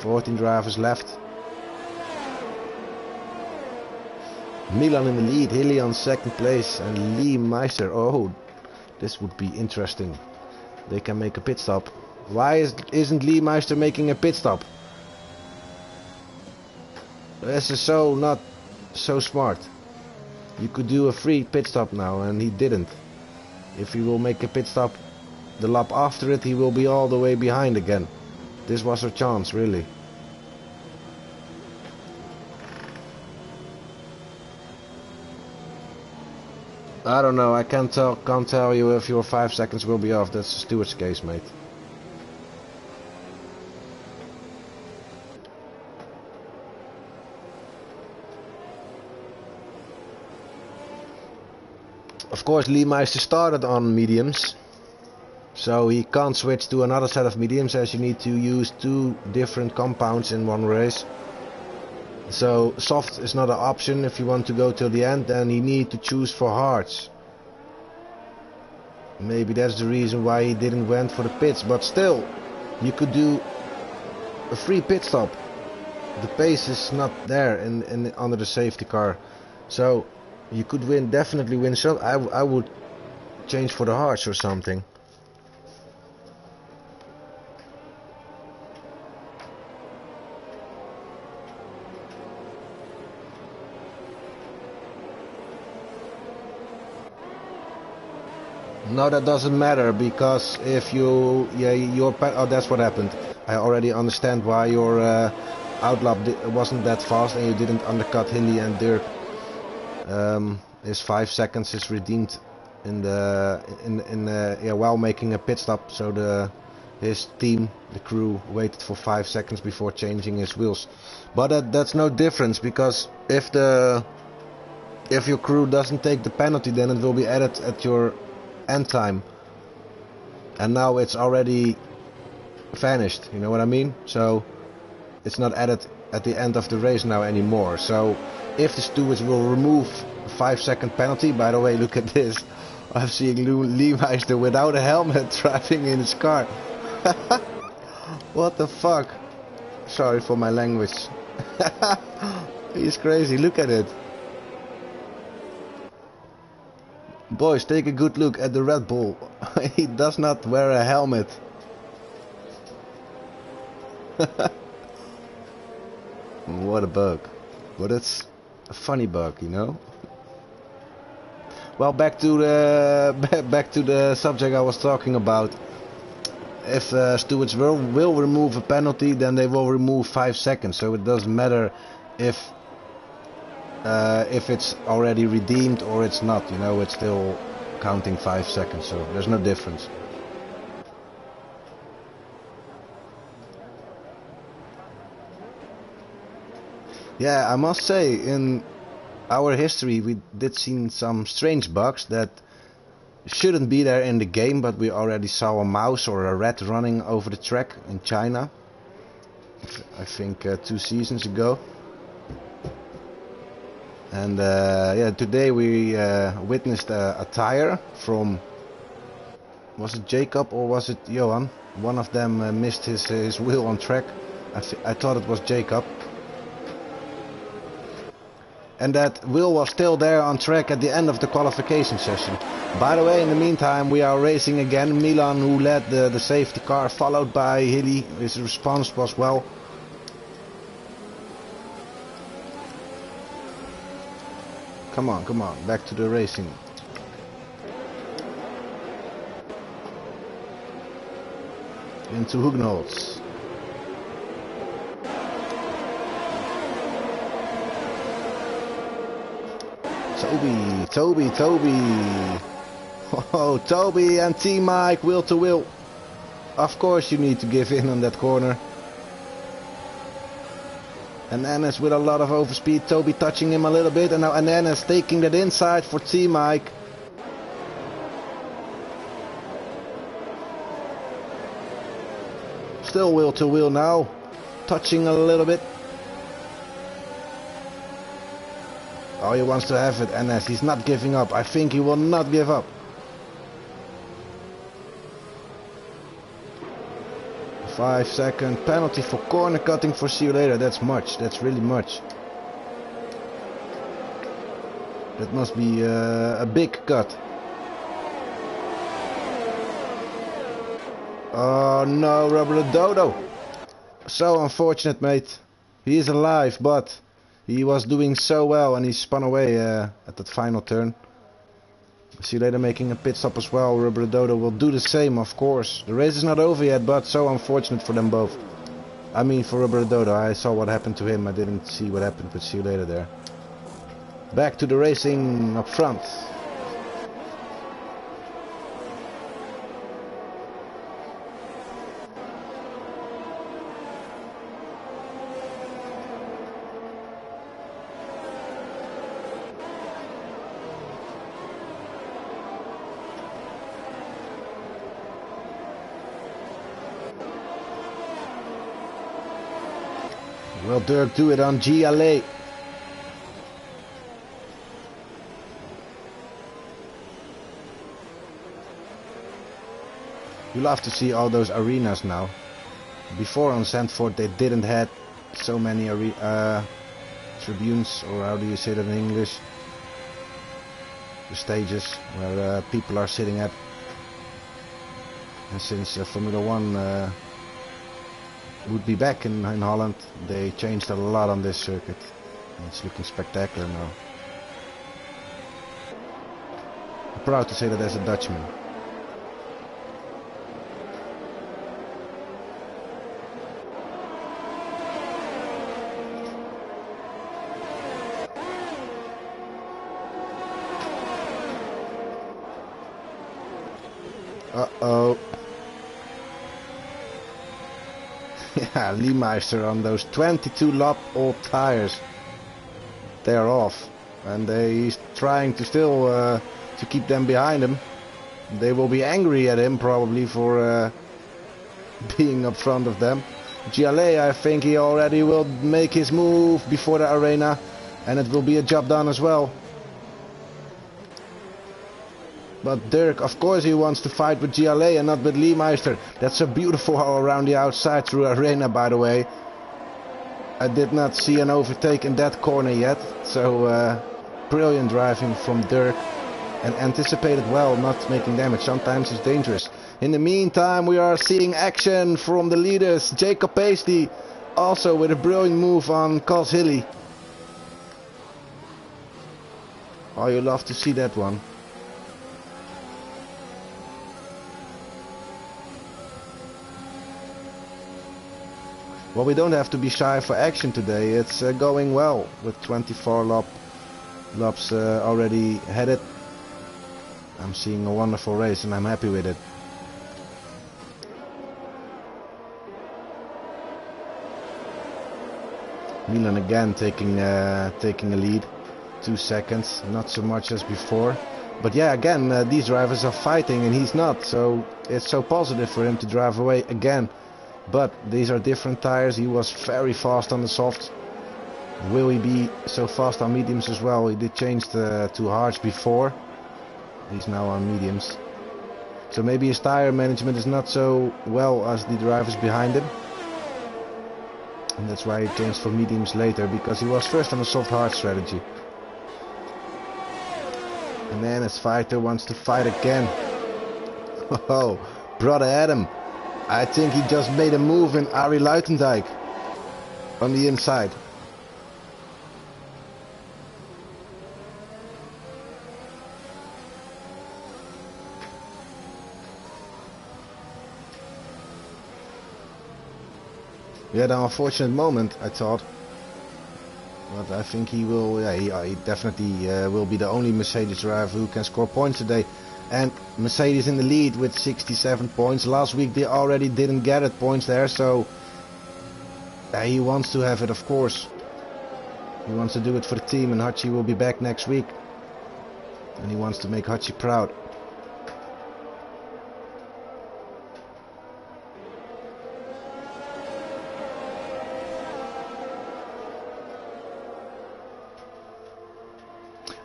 14 drivers left. Milan in the lead, Hilly on second place, and Lee Meister. Oh, this would be interesting. They can make a pit stop. Why isn't Lee Meister making a pit stop? This is so not so smart. You could do a free pit stop now, and he didn't. If he will make a pit stop the lap after it, he will be all the way behind again. This was her chance, really. I don't know, I can't tell you if your 5 seconds will be off. That's Stewart's case, mate. Of course, Lee Meister started on mediums, so he can't switch to another set of mediums, as you need to use 2 different compounds in one race. So soft is not an option if you want to go till the end, then you need to choose for hards. Maybe that's the reason why he didn't went for the pits, but still, you could do a free pit stop. The pace is not there in under the safety car, so you could win, definitely win. So I would change for the hards or something. No, that doesn't matter, because if you, oh, that's what happened. I already understand why your outlap wasn't that fast and you didn't undercut Hilly and Dirk. His 5 seconds is redeemed in the while making a pit stop. So his team, the crew, waited for 5 seconds before changing his wheels. But that's no difference, because if your crew doesn't take the penalty, then it will be added at your end time, and now it's already vanished, you know what I mean? So it's not added at the end of the race now anymore. So if the stewards will remove a 5 second penalty, by the way, look at this, I'm seeing Lee Meister without a helmet driving in his car. What the fuck, sorry for my language. He's crazy, look at it. Boys, take a good look at the Red Bull. He does not wear a helmet. What a bug. But it's a funny bug, you know. Well, back to the subject I was talking about. If stewards will remove a penalty, then they will remove 5 seconds. So it doesn't matter if it's already redeemed or it's not. You know, it's still counting 5 seconds. So there's no difference. Yeah, I must say, in our history we did see some strange bugs that shouldn't be there in the game, but we already saw a mouse or a rat running over the track in China. I think 2 seasons ago. And yeah, today we witnessed a tire from, was it Jacob or was it Johan? One of them missed his wheel on track. I thought it was Jacob. And that wheel was still there on track at the end of the qualification session. By the way, in the meantime, we are racing again. Milan, who led the safety car, followed by Hilly. His response was well. Come on, back to the racing. Into Hugenholz. Toby. Oh, Toby and T-Mike, wheel to wheel. Of course you need to give in on that corner. And Ennis with a lot of overspeed. Toby touching him a little bit. And now Ennis taking that inside for T-Mike. Still wheel to wheel now. Touching a little bit. Oh, he wants to have it, Ennis. He's not giving up. I think he will not give up. 5-second penalty for corner cutting for See You Later. That's much. That's really much. That must be a big cut. Oh no, Rubber Dodo. So unfortunate, mate. He is alive, but he was doing so well and he spun away at that final turn. See You Later making a pit stop as well. Rubber Dodo will do the same, of course. The race is not over yet, but so unfortunate for them both. I mean for Rubber Dodo. I saw what happened to him. I didn't see what happened with See You Later there. Back to the racing up front. Will Dirk do it on GLA? You love to see all those arenas now. Before on Sandford they didn't have so many tribunes, or how do you say that in English? The stages where people are sitting at. And since Formula 1 would be back in Holland, they changed a lot on this circuit. It's looking spectacular now. I'm proud to say that as a Dutchman. Uh-oh. Yeah, Liemeister on those 22 lap old tires. They're off. And he's trying to still to keep them behind him. They will be angry at him probably for being up front of them. GLA, I think he already will make his move before the arena. And it will be a job done as well. But Dirk, of course he wants to fight with GLA and not with Liemeister. That's a beautiful around the outside through arena, by the way. I did not see an overtake in that corner yet. So brilliant driving from Dirk. And anticipated well, not making damage. Sometimes it's dangerous. In the meantime, we are seeing action from the leaders. Jacob Paisley also with a brilliant move on Cos Hilly. Oh, you love to see that one. Well, we don't have to be shy for action today. It's going well with 24 laps already headed. I'm seeing a wonderful race and I'm happy with it. Milan again taking a lead, 2 seconds, not so much as before. But yeah, again, these drivers are fighting and he's not, so it's so positive for him to drive away again. But these are different tires. He was very fast on the softs. Will he be so fast on mediums as well? He did change to hards before. He's now on mediums. So maybe his tire management is not so well as the drivers behind him. And that's why he changed for mediums later, because he was first on a soft hard strategy. And then his fighter wants to fight again. Oh, brother Adam. I think he just made a move in Arie Luijendijk on the inside. We had an unfortunate moment, I thought. But I think he will, yeah, he definitely will be the only Mercedes driver who can score points today. And Mercedes in the lead with 67 points. Last week they already didn't get it points there, so he wants to have it, of course. He wants to do it for the team, and Hachi will be back next week. And he wants to make Hachi proud.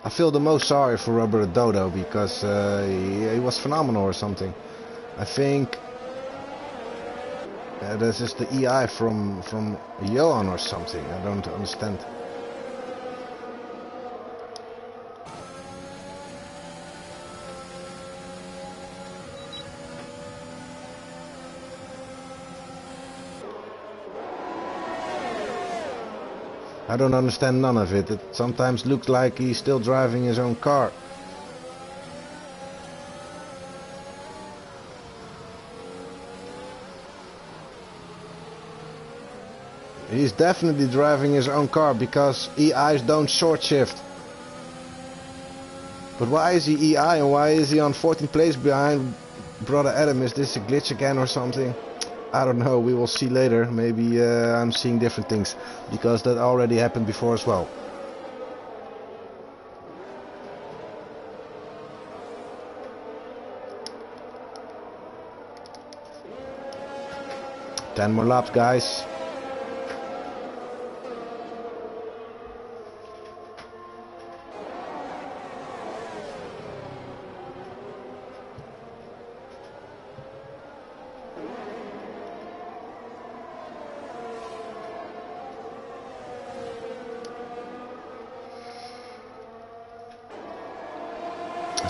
I feel the most sorry for Robert Dodo because he was phenomenal or something. I think this is the EI from Johan or something. I don't understand. I don't understand none of it. It sometimes looks like he's still driving his own car. He's definitely driving his own car because EIs don't short shift. But why is he EI and why is he on 14th place behind brother Adam? Is this a glitch again or something? I don't know, we will see later. Maybe I'm seeing different things, because that already happened before as well. Ten more laps, guys.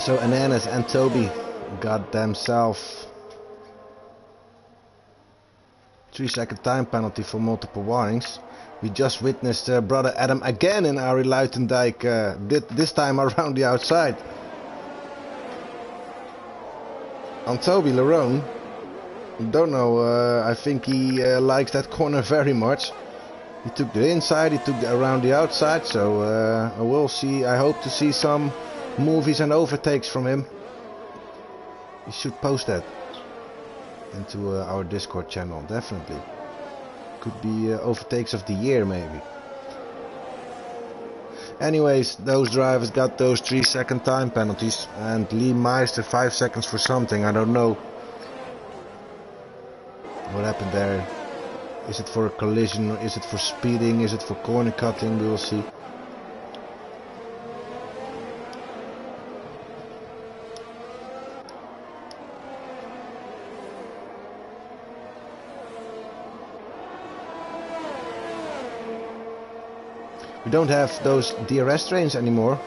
So Ananas and Toby got themselves 3-second time penalty for multiple warnings. We just witnessed brother Adam again in Arie Luijendijk, this time around the outside. On Toby Lerone, don't know, I think he likes that corner very much. He took the inside, he took around the outside, so we'll see. I hope to see some movies and overtakes from him. We should post that into our Discord channel, definitely. Could be overtakes of the year, maybe. Anyways, those drivers got those 3-second time penalties, and Lee Meister 5 seconds for something. I don't know what happened there. Is it for a collision, or is it for speeding, is it for corner cutting? We will see. We don't have those DRS trains anymore.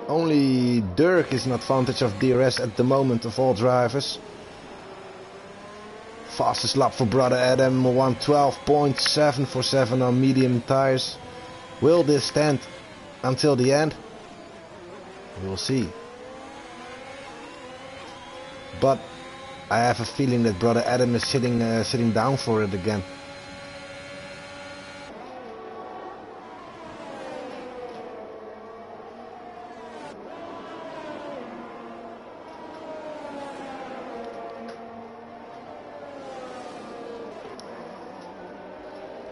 Only Dirk is an advantage of DRS at the moment of all drivers. Fastest lap for brother Adam, 112.747 on medium tires. Will this stand until the end? We'll see. But I have a feeling that brother Adam is sitting down for it again.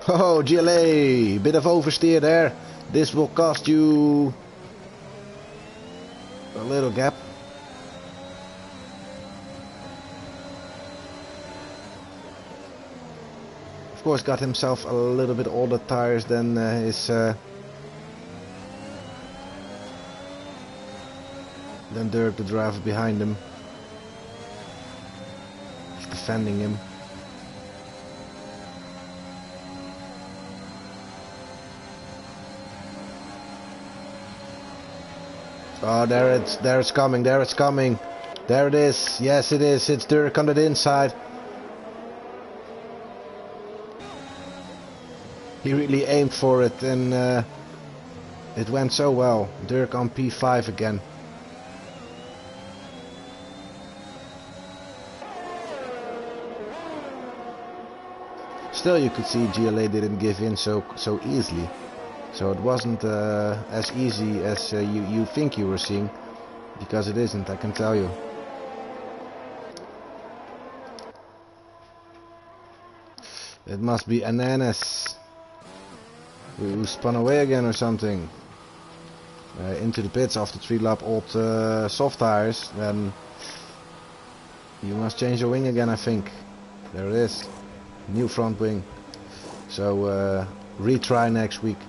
Oh, GLA, bit of oversteer there. This will cost you a little gap. Of course, got himself a little bit older tires than than Dirk, the driver behind him. He's defending him. Oh, there it's coming, there it's coming. There it is, yes it is, it's Dirk on the inside. He really aimed for it and it went so well. Dirk on P5 again. Still you could see GLA didn't give in so easily. So it wasn't as easy as you think you were seeing, because it isn't, I can tell you. It must be Ananas who spun away again or something. Into the pits after 3-lap old soft tires. Then you must change your wing again, I think. There it is, new front wing. So retry next week.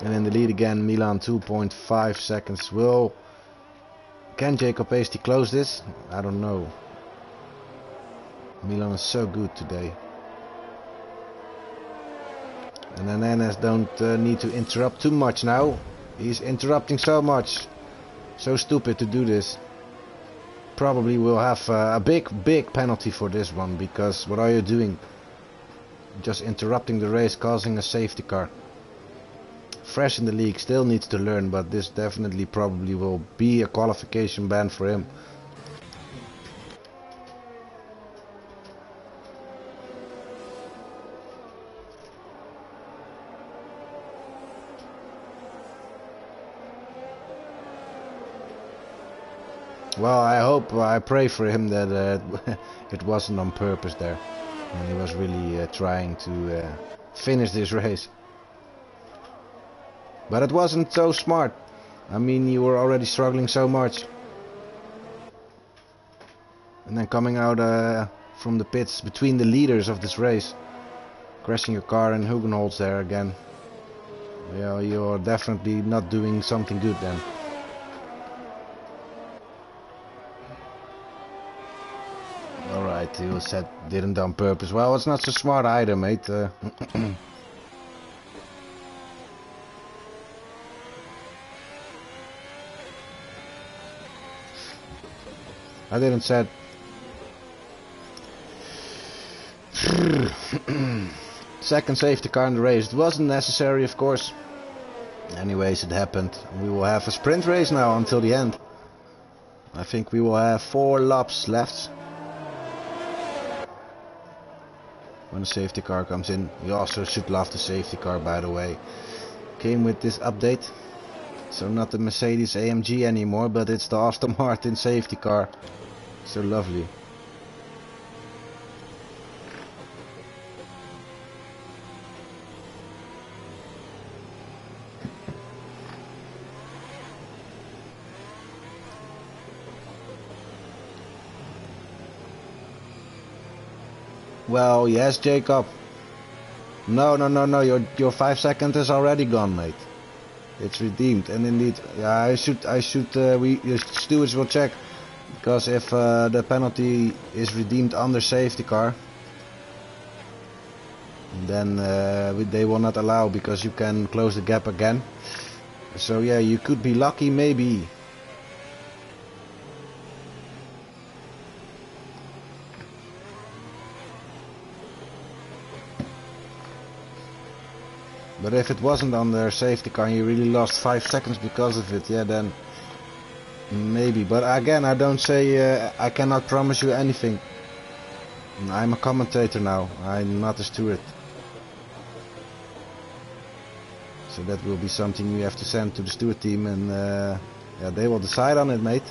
And in the lead again, Milan 2.5 seconds. Can Jacob Hasty close this? I don't know. Milan is so good today. And Ananas don't need to interrupt too much now. He's interrupting so much. So stupid to do this. Probably will have a big penalty for this one, because what are you doing? Just interrupting the race, causing a safety car. Fresh in the league, still needs to learn, but this definitely probably will be a qualification ban for him. Well, I pray for him that it wasn't on purpose there, and he was really trying to finish this race. But it wasn't so smart. I mean, you were already struggling so much. And then coming out from the pits between the leaders of this race. Crashing your car and Hugenholz there again. Yeah, you're definitely not doing something good then. Alright, he said didn't on purpose. Well, it's not so smart either, mate. I didn't said. Second safety car in the race. It wasn't necessary, of course. Anyways, it happened. We will have a sprint race now until the end. I think we will have 4 laps left. When the safety car comes in. We also should love the safety car, by the way. Came with this update. So not the Mercedes AMG anymore, but it's the Aston Martin safety car. So lovely. Well, yes, Jacob. No, your 5 seconds is already gone, mate. It's redeemed, and indeed, yeah, the stewards will check, because if the penalty is redeemed under safety car, then they will not allow, because you can close the gap again. So yeah, you could be lucky maybe. But if it wasn't on their safety car and you really lost 5 seconds because of it, yeah, then maybe. But again, I don't say I cannot promise you anything. I'm a commentator now, I'm not a steward. So that will be something we have to send to the steward team, and yeah, they will decide on it, mate.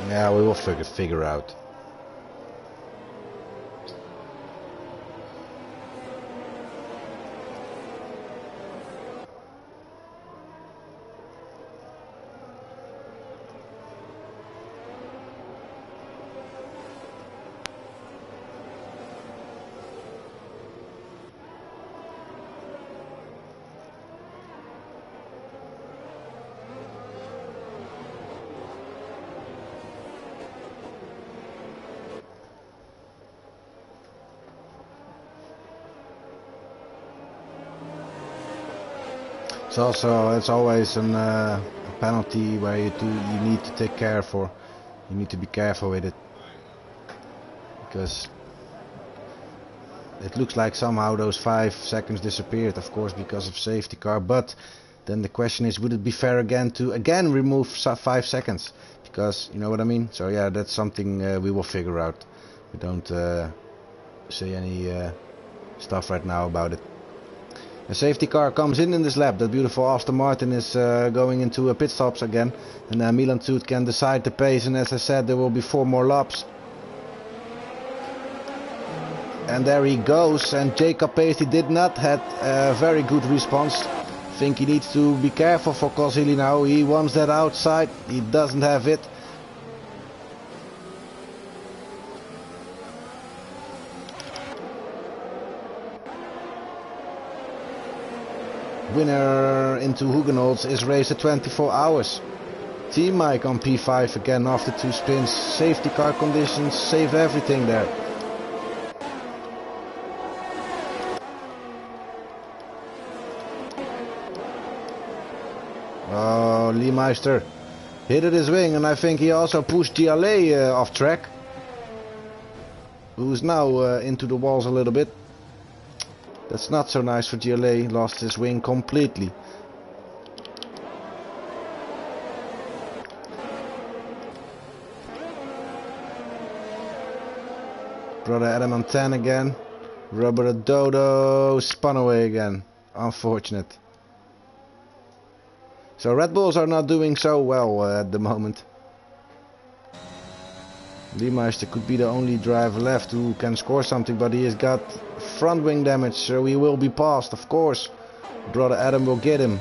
Yeah, we will figure out. It's always a penalty where you need to take care for. You need to be careful with it, because it looks like somehow those 5 seconds disappeared, of course, because of safety car. But then the question is, would it be fair again to remove 5 seconds? Because you know what I mean. So yeah, that's something we will figure out. We don't say any stuff right now about it. A safety car comes in this lap. That beautiful Aston Martin is going into a pit stops again, and Milan Toot can decide the pace. And as I said, there will be 4 more laps. And there he goes. And Jacob Paisley did not have a very good response. I think he needs to be careful for Kozili now. He wants that outside. He doesn't have it. Winner into Hugenholz is race at 24 hours. Team Mike on P5 again after 2 spins. Safety car conditions save everything there. Oh, Lee Meister hit at his wing, and I think he also pushed GLA off track, who's now into the walls a little bit. That's not so nice for GLA, lost his wing completely. Brother Adam on 10 again. Robert Dodo spun away again. Unfortunate. So Red Bulls are not doing so well at the moment. Liemeister could be the only driver left who can score something, but he has got front wing damage, so he will be passed, of course. Brother Adam will get him.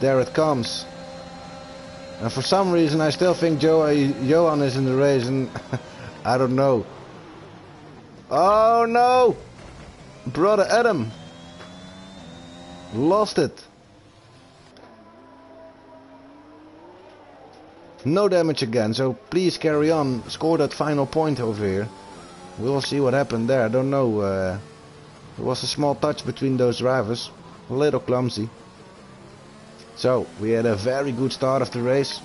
There it comes. And for some reason I still think Johan is in the race, and I don't know. Oh no! Brother Adam lost it. No damage again, so please carry on. Score that final point over here. We'll see what happened there. I don't know. There was a small touch between those drivers. A little clumsy. So, we had a very good start of the race.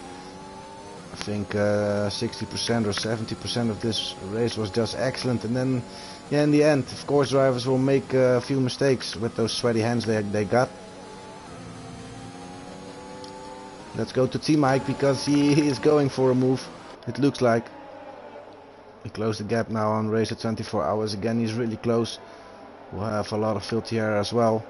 I think 60% or 70% of this race was just excellent. And then, yeah, in the end, of course, drivers will make a few mistakes with those sweaty hands they got. Let's go to Team Mike, because he is going for a move, it looks like. He closed the gap now on race at 24 hours. Again, he's really close. We'll have a lot of filthy air as well.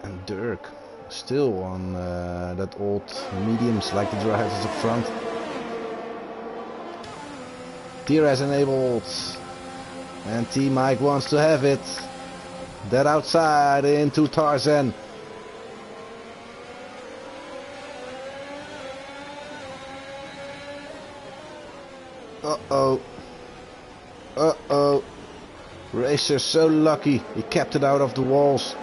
And Dirk still on that old mediums like the drivers up front. DRS enabled. And Team Mike wants to have it. That outside into Tarzan. Uh-oh. Uh-oh. Racer so lucky, he kept it out of the walls.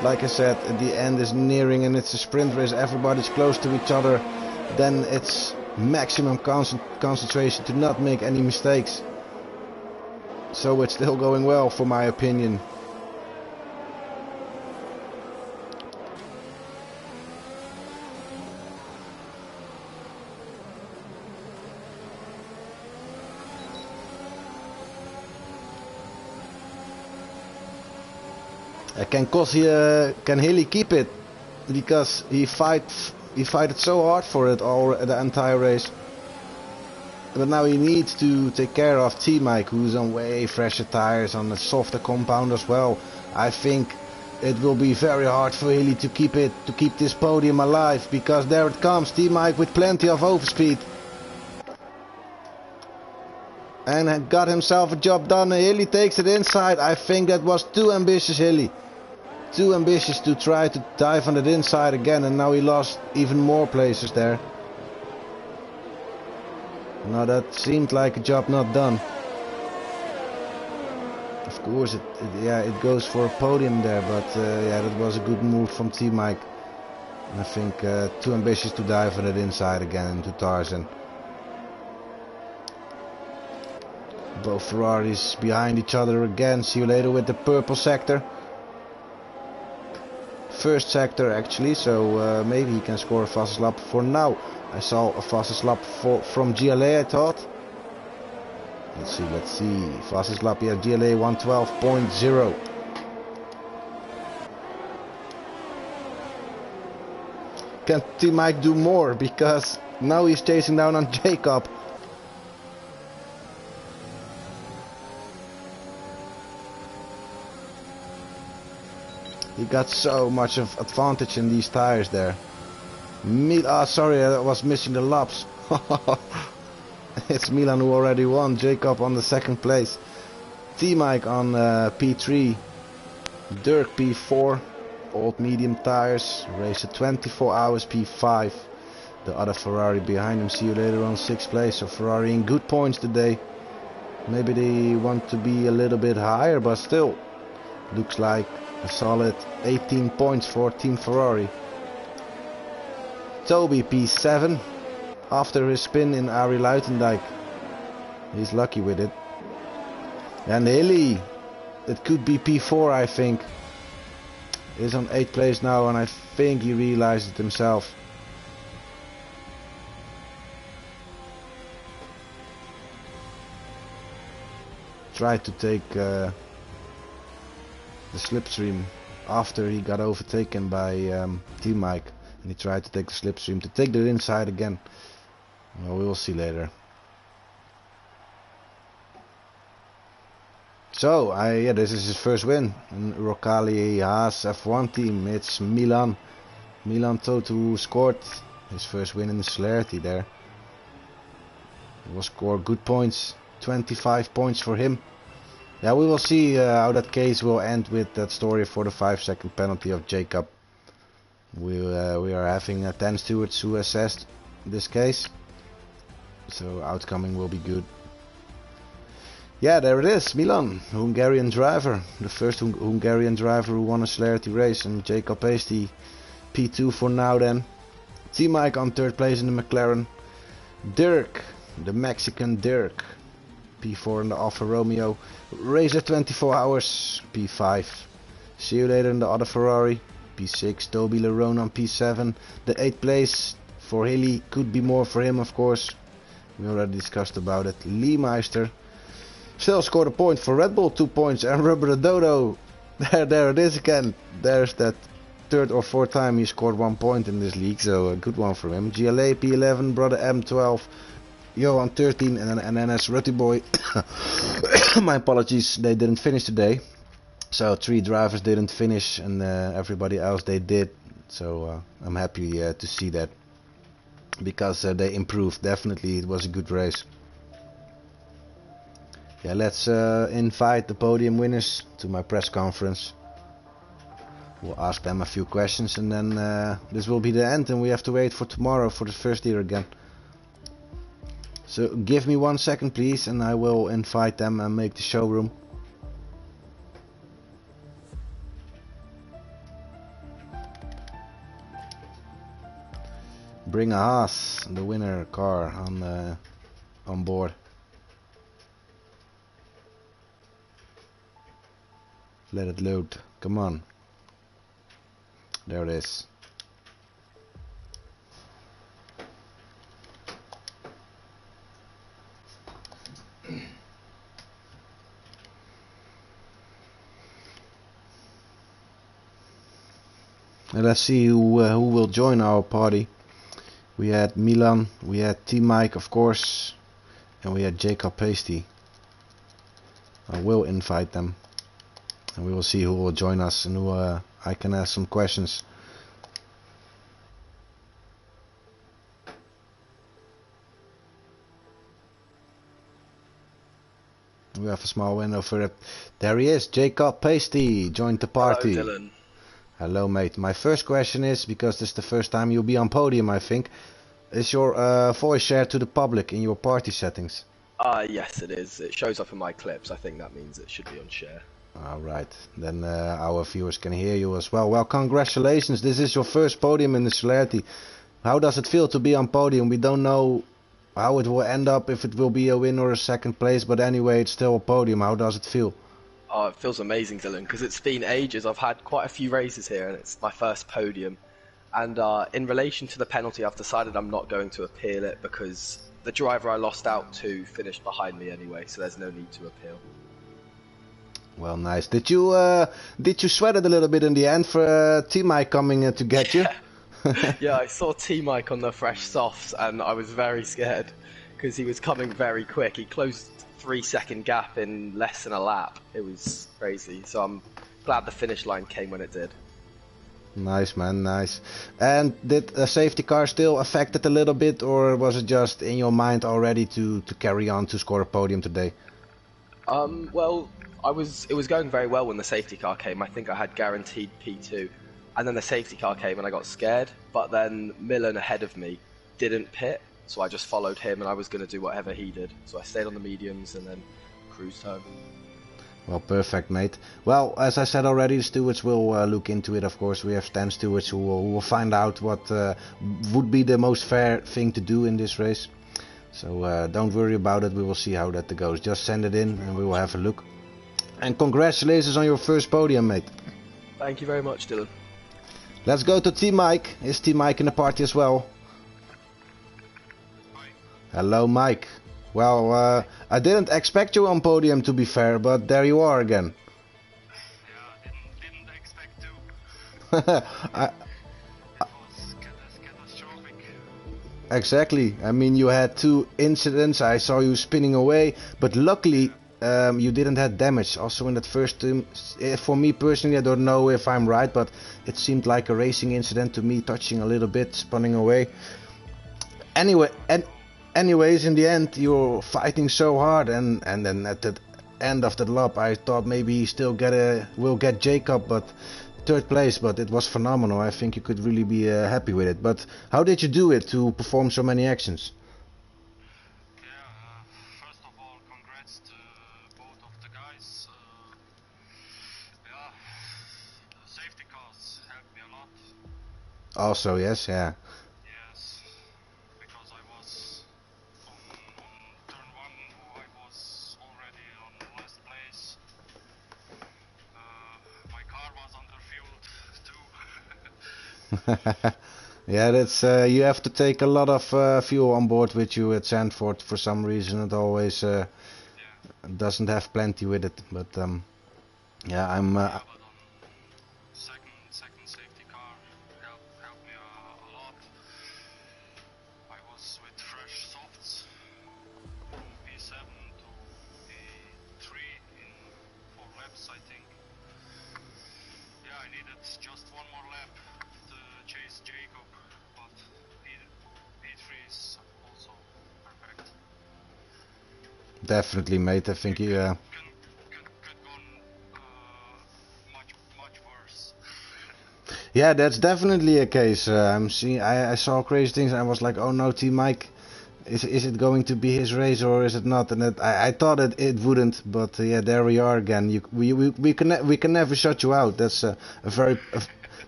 Like I said, the end is nearing and it's a sprint race, everybody's close to each other. Then it's maximum concentration to not make any mistakes. So it's still going well, for my opinion. Can Hilly keep it? Because he fighted so hard for it all the entire race. But now he needs to take care of T-Mike, who's on way fresher tires, on a softer compound as well. I think it will be very hard for Hilly to keep this podium alive, because there it comes, T-Mike with plenty of overspeed. And got himself a job done. Hilly takes it inside. I think that was too ambitious, Hilly. Too ambitious to try to dive on it inside again, and now he lost even more places there. Now that seemed like a job not done. Of course, it goes for a podium there, but yeah, that was a good move from T-Mike. I think too ambitious to dive on it inside again into Tarzan. Both Ferraris behind each other again. See you later with the purple sector. First sector actually, so maybe he can score a fastest lap. For now, I saw a fastest lap from GLA, I thought. Let's see. Fastest lap, yeah, GLA 112.0. Can T-Mike do more? Because now he's chasing down on Jacob. He got so much of advantage in these tires there. Sorry, I was missing the laps. It's Milan who already won. Jacob on the second place. T-Mike on P3. Dirk P4. Old medium tires. Race at 24 hours P5. The other Ferrari behind him. See you later on 6th place. So Ferrari in good points today. Maybe they want to be a little bit higher, but still. Looks like a solid 18 points for Team Ferrari. Toby P7 after his spin in Arie Luitendijk. He's lucky with it. And Hilly, it could be P4 I think. Is on 8th place now, and I think he realized it himself. Tried to take the slipstream after he got overtaken by T-Mike, and he tried to take the slipstream to take the inside again. Well, we will see later. So yeah, this is his first win in Rocali Haas F1 team. It's Milan Toto who scored his first win in the Celerity there. He will score good points, 25 points for him. Yeah, we will see how that case will end with that story for the 5-second penalty of Jacob. We are having 10 stewards who assessed this case, so outcoming will be good. Yeah, there it is, Milan, Hungarian driver, the first Hungarian driver who won a Celerity race, and Jacob Hasty P2 for now then. T-Mike on 3rd place in the McLaren. Dirk, the Mexican Dirk, P4 in the Alfa Romeo. Racer 24 hours, P5. See you later in the other Ferrari, P6. Toby Lerone on P7. The 8th place for Hilly, could be more for him of course. We already discussed about it. Lee Meister still scored a point for Red Bull, 2 points. And Rubber Dodo, there it is again. There's that 3rd or 4th time he scored 1 point in this league, so a good one for him. GLA P11, Brother M12, Yo on 13, and then as Rutty Boy. My apologies, they didn't finish today. So 3 drivers didn't finish, and everybody else they did. So I'm happy to see that, because they improved. Definitely, it was a good race. Yeah, let's invite the podium winners to my press conference. We'll ask them a few questions, and then this will be the end, and we have to wait for tomorrow for the first year again. So give me 1 second please and I will invite them and make the showroom. Bring a Haas, the winner car on board. Let it load, come on. There it is. And let's see who will join our party. We had Milan, we had T-Mike of course, and we had Jacob Pasty. I will invite them, and we will see who will join us and who I can ask some questions. We have a small window for it. There he is, Jacob Pasty joined the party. Hello, Dylan. Hello, mate. My first question is, because this is the first time you'll be on podium, I think, is your voice shared to the public in your party settings? Yes, it is. It shows up in my clips. I think that means it should be on share. Alright, then our viewers can hear you as well. Well, congratulations. This is your first podium in the Celerity. How does it feel to be on podium? We don't know how it will end up, if it will be a win or a second place, but anyway, it's still a podium. How does it feel? Oh, it feels amazing, Dylan, because it's been ages. I've had quite a few races here, and it's my first podium. And in relation to the penalty, I've decided I'm not going to appeal it because the driver I lost out to finished behind me anyway, so there's no need to appeal. Well, nice. Did you sweat it a little bit in the end for T-Mike coming to get you? Yeah, I saw T-Mike on the fresh softs, and I was very scared because he was coming very quick. He closed 3-second gap in less than a lap. It was crazy, so I'm glad the finish line came when it did. Nice, man, nice. And did a safety car still affect it a little bit, or was it just in your mind already to carry on to score a podium today? Well, it was going very well when the safety car came. I think I had guaranteed P2, and then the safety car came and I got scared, but then Milan ahead of me didn't pit, so I just followed him and I was going to do whatever he did. So I stayed on the mediums and then cruised home. Well, perfect, mate. Well, as I said already, the stewards will look into it, of course. We have 10 stewards who will find out what would be the most fair thing to do in this race. So don't worry about it, we will see how that goes. Just send it in and we will have a look. And congratulations on your first podium, mate. Thank you very much, Dylan. Let's go to T-Mike. Is T-Mike in the party as well? Hi. Hello, Mike. Well, I didn't expect you on podium, to be fair, but there you are again. Yeah, didn't expect to. It was catastrophic. Exactly. I mean, you had 2 incidents. I saw you spinning away, but luckily you didn't have damage. Also in that first for me personally, I don't know if I'm right, but it seemed like a racing incident to me, touching a little bit, spinning away. Anyways, in the end, you're fighting so hard, and then at the end of the lap, I thought maybe he still will get Jacob, but 3rd place. But it was phenomenal. I think you could really be happy with it. But how did you do it to perform so many actions? Yeah, first of all, congrats to both of the guys. Yeah, the safety cars helped me a lot. Also, yes, yeah. Yes, because I was on turn 1, I was already on last place. My car was underfueled too. Yeah, that's you have to take a lot of fuel on board with you at Zandvoort for some reason. It always Yeah. doesn't have plenty with it, but yeah, I'm. Yeah, but on second safety car helped me a lot. I was with fresh softs from P7 to P3 in 4 laps, I think. Yeah, I needed just one more lap to chase Jacob, but P3 is also perfect. Definitely, mate. I think you. Could gone much worse. Yeah, that's definitely a case. I saw crazy things and I was like, oh no, T-Mike, is it going to be his race or is it not? And I thought it wouldn't, but yeah, there we are again. We can never shut you out. That's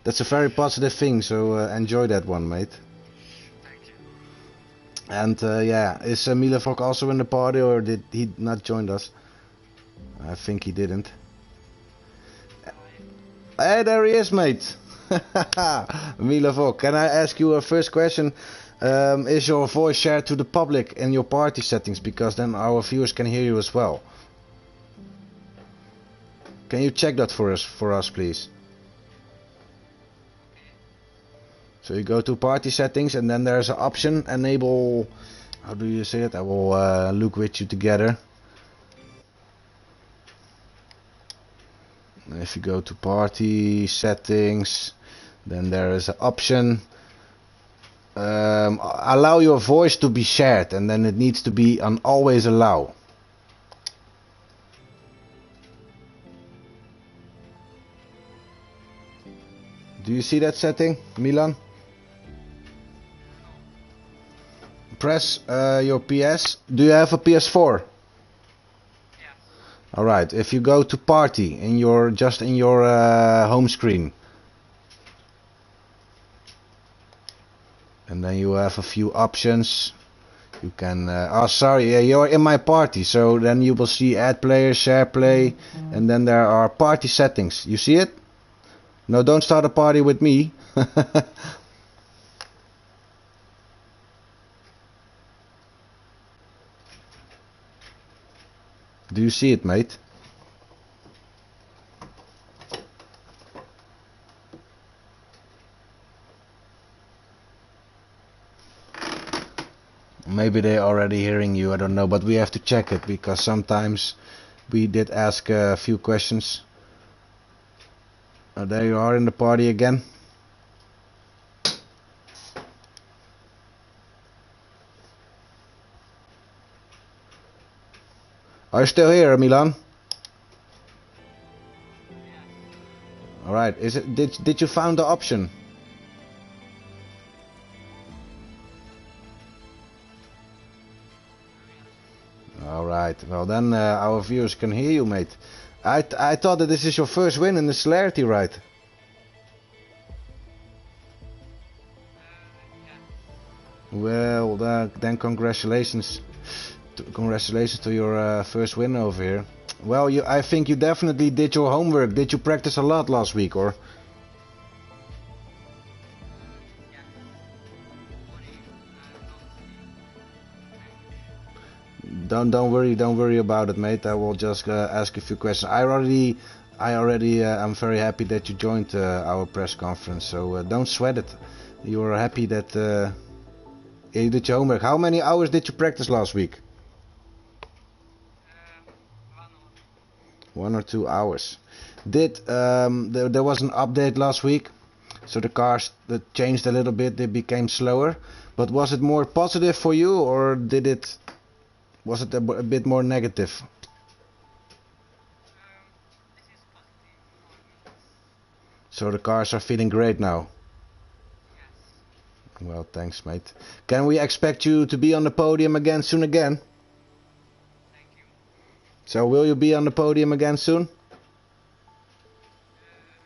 that's a very positive thing. So enjoy that one, mate. Thank you. And yeah, is Milevok also in the party or did he not join us? I think he didn't. Hey, there he is, mate. Milevok, can I ask you a first question? Is your voice shared to the public in your party settings? Because then our viewers can hear you as well. Can you check that for us, please? So you go to party settings and then there's an option, enable, how do you say it? I will look with you together. If you go to party settings, then there is an option, allow your voice to be shared, and then it needs to be on always allow. Do you see that setting, Milan? Press your PS. Do you have a PS4? Yes. Alright, if you go to party in your home screen, and then you have a few options. You can oh sorry, yeah, you're in my party, so then you will see add player, share play, and then there are party settings. You see it? No, don't start a party with me. Do you see it, mate? Maybe they're already hearing you, I don't know, but we have to check it because sometimes we did ask a few questions. Oh, there you are in the party again. Are you still here, Milan? All right. Is it? Did you found the option? All right. Well then, our viewers can hear you, mate. I thought that this is your first win in the Celerity, right? Well, then congratulations. Congratulations to your first win over here. Well, I think you definitely did your homework. Did you practice a lot last week, or? Don't worry about it, mate. I will just ask a few questions. I already I'm very happy that you joined our press conference. So don't sweat it. You are happy that you did your homework. How many hours did you practice last week? 1 or 2 hours. Did there was an update last week, so the cars that changed a little bit. They became slower. But was it more positive for you, or was it a bit more negative? So the cars are feeling great now. Well, thanks, mate. Can we expect you to be on the podium again soon again? Thank you. So will you be on the podium again soon?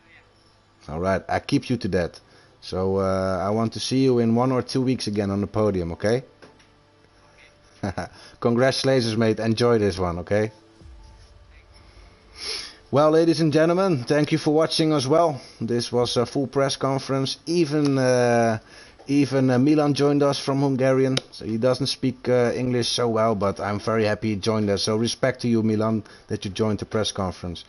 Yes. Alright, I keep you to that. So I want to see you in 1 or 2 weeks again on the podium, okay? Okay. Congratulations, mate. Enjoy this one, okay? Well, ladies and gentlemen, thank you for watching as well. This was a full press conference. Even Milan joined us from Hungarian, so he doesn't speak English so well, but I'm very happy he joined us. So respect to you, Milan, that you joined the press conference.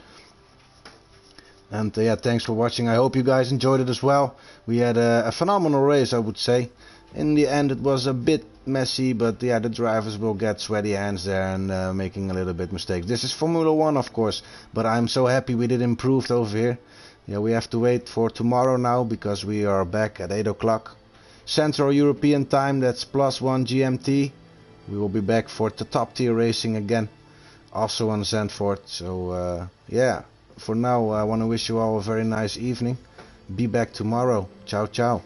And yeah, thanks for watching. I hope you guys enjoyed it as well. We had a phenomenal race, I would say. In the end, it was a bit messy, but yeah, the drivers will get sweaty hands there and making a little bit mistakes. This is Formula 1, of course, but I'm so happy we did improve over here. Yeah, we have to wait for tomorrow now because we are back at 8 o'clock. Central European time, that's +1 GMT. We will be back for the top tier racing again, also on Zandvoort. So yeah, for now I want to wish you all a very nice evening. Be back tomorrow. Ciao, ciao.